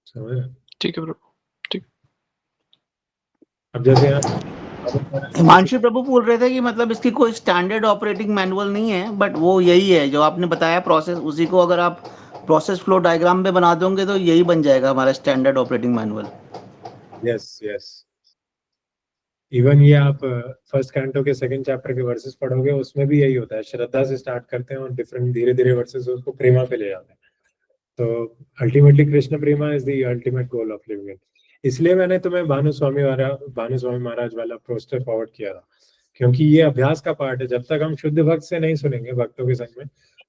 समझ रहे हैं? ठीक है प्रभु, ठीक। अब जैसे यहाँ हिमांशु प्रभु बोल रहे थे कि मतलब इसकी कोई स्टैंडर्ड ऑपरेटिंग मैनुअल नहीं है, बट वो यही है जो आपने बताया प्रोसेस, उसी को अगर आप प्रोसेस फ्लो डायग्राम में बना दोगे तो यही बन जाएगा हमारा standard operating manual. Yes yes, even ये आप फर्स्ट कैंटो के सेकंड चैप्टर के वर्सेस पढ़ोगे, उसमें भी यही होता है। श्रद्धा से स्टार्ट करते हैं और डिफरेंट धीरे धीरे वर्सेस उसको प्रेमा पे ले जाते हैं। तो ultimately Krishna Prema is the ultimate goal of living. इसलिए मैंने तुम्हें भानुस्वामी महाराज वाला पोस्टर फॉरवर्ड किया था, क्योंकि ये अभ्यास का पार्ट है। जब तक हम शुद्ध भक्त से नहीं सुनेंगे भक्तों के संग में,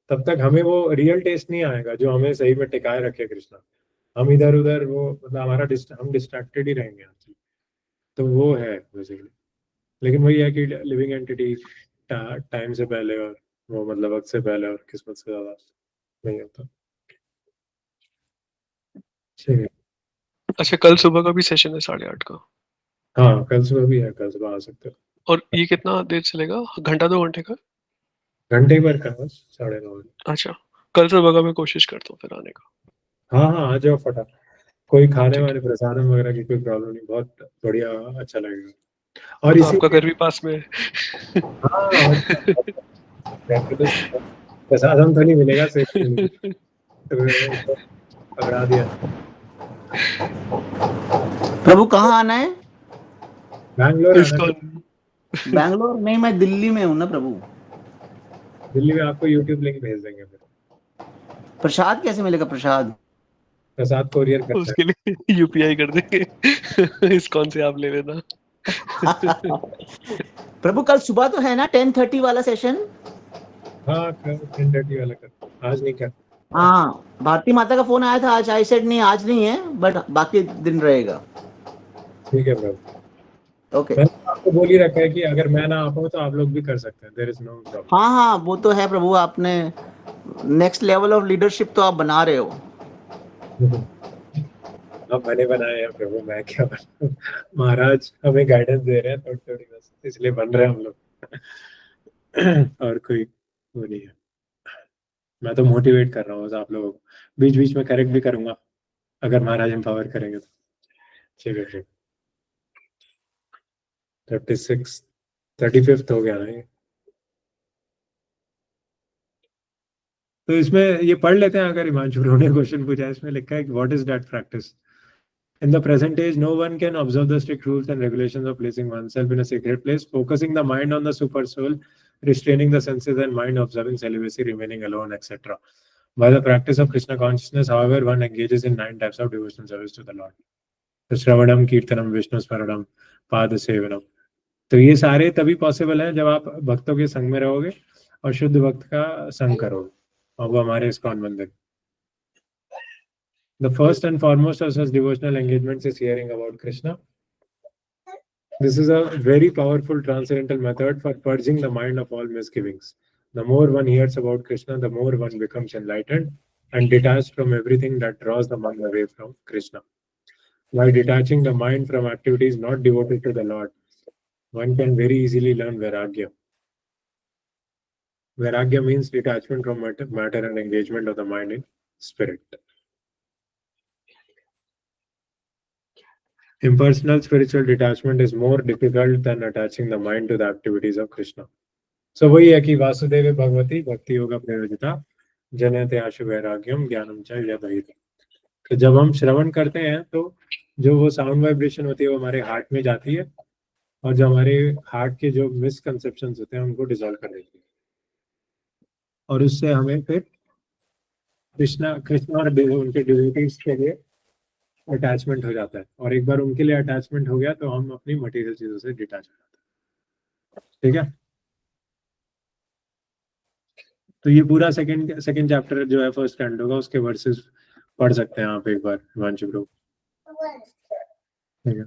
तब तक हमें वो रियल टेस्ट नहीं आएगा जो हमें सही में टिकाए रखे कृष्णा। हम इधर उधर वो मतलब हम डिस्ट्रैक्टेड ही रहेंगे आपसे। तो वो है बेसिकली। लेकिन वही है कि लिविंग एंटिटी टाइम से पहले, और वो मतलब वक्त से पहले और किस्मत से ज्यादा नहीं होता। ठीक है। अच्छा, कल सुबह का भी सेशन है 8:30 का? हाँ कल सुबह भी है, कल सुबह आ सकते हो। और ये कितना देर चलेगा? घंटा 2 घंटे का? घंटे भर का बस, 9:30। अच्छा, कल सुबह का मैं कोशिश करता हूँ फिर आने का। हाँ हाँ, आ जाओ फटा। कोई खाने ठीक वाने है। प्रसादम वगैरह की कोई प्रॉब्लम नहीं, बहुत बढ़िया, अच्छा लगेगा। और हाँ, इसी आपका घर भी पास में है। हाँ, और रहते तो प्रसादम तो नहीं मिलेगा, सेवा मिलेगी। तो पकड़ा दिया। प्रभु कहाँ आना है? बैंगलोर आना है। इस्कॉन। बैंगलोर नहीं, मैं दिल्ली में हूँ ना प्रभु। दिल्ली में आपको यूट्यूब लिंक भेज देंगे, फिर प्रसाद कैसे मिलेगा प्रसाद? प्रसाद कोरियर करता है। उसके लिए यूपीआई कर देंगे। इस्कॉन से आप ले लेना। प्रभु कल सुबह तो है ना 10:30 वाला सेशन? हाँ 10:30 वाला कर, आज नहीं कर। हाँ, भारती माता का फोन आया था आज, आई सेड नहीं आज नहीं है, बट बाकी दिन रहेगा। ठीक है ब्रो, ओके। मैंने आपको बोल ही रखा है कि अगर मैं ना आ पाऊँ तो आप लोग भी कर सकते हैं, देयर इज नो प्रॉब्लम। हाँ हाँ, वो तो है प्रभु, आपने नेक्स्ट लेवल ऑफ लीडरशिप तो आप बना रहे हो। अब मैंने बनाए हैं प्रभु, मैं क्या बनाऊं? महाराज हमें गाइडेंस दे रहे हैं थोड़ी थोड़ी, बस इसलिए बन रहे हैं हम लोग। और कोई वो नहीं है। मैं तो मोटिवेट कर रहा हूँ बस आप लोगों को, बीच बीच में करेक्ट भी करूंगा अगर महाराज एम्पावर करेंगे तो। ठीक है ठीक। 36 35th हो गया ना ये। तो इसमें ये पढ़ लेते हैं, अगर हिमांशु ने क्वेश्चन पूछा है, इसमें लिखा है कि what is that practice? In the present age, no one can observe the strict rules and regulations of placing oneself in a sacred place, focusing the mind on the super soul, restraining the senses and mind, observing celibacy, remaining alone, etc. By the practice of Krishna consciousness, however, one engages in 9 types of devotional service to the Lord. Shravanam, Kirtanam, Vishnu Smaranam, Pada Sevanam. तो ये सारे तभी possible है जब आप भक्तों के संग में रहोगे और शुद्ध भक्त का संग करोगे, और वो हमारे इस्कॉन मंदिर। The first and foremost of such devotional engagements is hearing about Krishna. This is a very powerful transcendental method for purging the mind of all misgivings. The more one hears about Krishna, the more one becomes enlightened and detached from everything that draws the mind away from Krishna. By detaching the mind from activities not devoted to the Lord, one can very easily learn Vairagya. Vairagya means detachment from matter and engagement of the mind in spirit. Impersonal spiritual detachment is more difficult than attaching the mind to the activities of Krishna. So वही है कि वासुदेव भगवती भक्ति योगा प्रयोजिता जनयते आशु वैराग्यम ज्ञानम च यदहित। तो जब हम श्रवण करते हैं तो जो वो साउंड वाइब्रेशन होती है वो हमारे हार्ट में जाती है और जो हमारे हार्ट के जो मिसकंसेप्शंस होते हैं उनको डिसॉल्व कर देती है और उससे हमें फिर कृष्णा और उनके डिवोटीज के लिए अटैचमेंट हो जाता है और एक बार उनके लिए अटैचमेंट हो गया तो हम अपनी मटेरियल चीजों से डिटैच हो जाते हैं। ठीक है, तो ये पूरा सेकंड चैप्टर जो है फर्स्ट स्टैंड होगा उसके वर्सेस पढ़ सकते हैं आप एक बार हिमांशु ब्रो। ठीक है,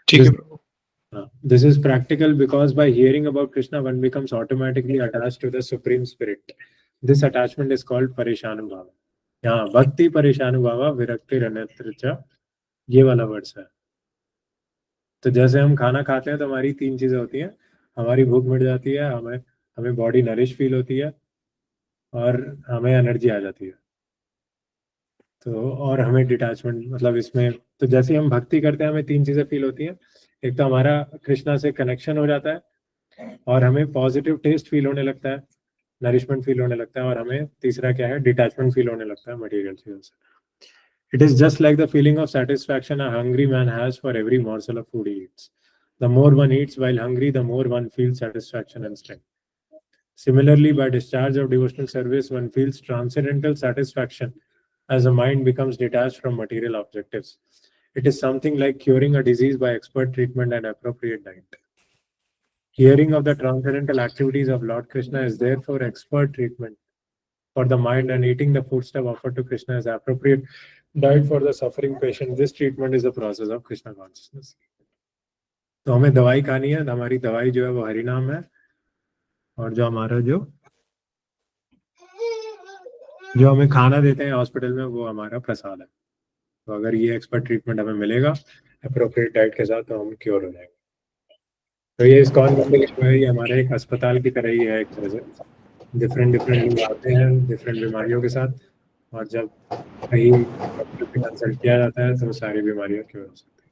ठीक है प्रभु। This is practical because by hearing about Krishna one becomes automatically attached to the Supreme Spirit. This attachment is called Parishanubhava. यहाँ भक्ति परेशानुभावा विरक्ति रनेत्र ये वाला वर्ड्स है। तो जैसे हम खाना खाते हैं तो हमारी तीन चीजें होती हैं, हमारी भूख मिट जाती है, हमें बॉडी नरिश फील होती है और हमें एनर्जी आ जाती है। तो और हमें डिटैचमेंट मतलब इसमें तो जैसे ही हम भक्ति करते हैं हमें तीन चीजें फील होती हैं। एक तो हमारा कृष्णा से कनेक्शन हो जाता है और हमें पॉजिटिव टेस्ट फील होने लगता है, नरिशमेंट फील होने लगता है और हमें तीसरा क्या है, डिटैचमेंट फील होने लगता है मटेरियल चीजों से। It is just like the feeling of satisfaction a hungry man has for every morsel of food he eats. The more one eats while hungry, the more one feels satisfaction and strength. Similarly, by discharge of devotional service, one feels transcendental satisfaction as the mind becomes detached from material objectives. It is something like curing a disease by expert treatment and appropriate diet. Hearing of the transcendental activities of Lord Krishna is therefore expert treatment for the mind, and eating the foodstuff offered to Krishna is appropriate diet for the suffering patient. This treatment is a process of Krishna consciousness. तो हमें दवाई खानी है, हमारी दवाई जो है वो हरि नाम है और जो हमारा जो हमें खाना देते हैं हॉस्पिटल में वो हमारा प्रसाद है। तो अगर ये एक्सपर्ट ट्रीटमेंट हमें मिलेगा अप्रोप्रिएट डाइट के साथ तो हम क्योर हो जाएंगे। तो ये इस्कॉन मंदिर जो है ये हमारे एक अस्पताल की तरह ही है एक तरह से। डिफरेंट लोग आते हैं डिफरेंट बीमारियों के साथ और जब कहीं डॉक्टर से कंसल्ट किया जाता है तो सारी बीमारियां क्योर हो सकती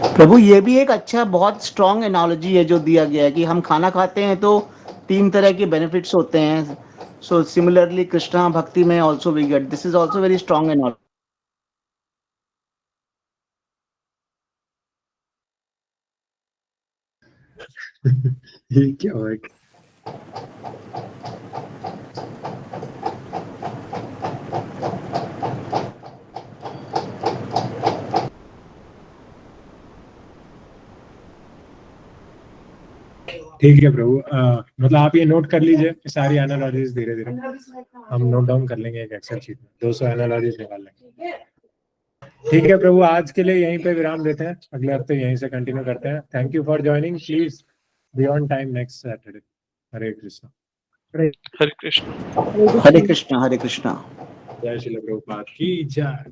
है। प्रभु ये भी एक अच्छा बहुत स्ट्रॉन्ग एनालॉजी है जो दिया गया है कि हम खाना खाते हैं तो तीन तरह के बेनिफिट्स होते हैं। सो सिमिलरली कृष्णा भक्ति में also we get this is also very strong analogy. ये क्या है? ठीक है प्रभु, मतलब आप ये नोट कर लीजिए सारी एनालॉजीज धीरे धीरे हम नोट डाउन कर लेंगे एक एक्सेल शीट में 200 एनालॉजीज निकाल लेंगे। ठीक है प्रभु, आज के लिए यहीं पे विराम देते हैं, अगले हफ्ते यहीं से कंटिन्यू करते हैं। Thank you for joining, please be on time next Saturday. Hare Krishna. Hare Krishna. Hare Krishna Hare Krishna. जय श्री प्रभुपाद की जय।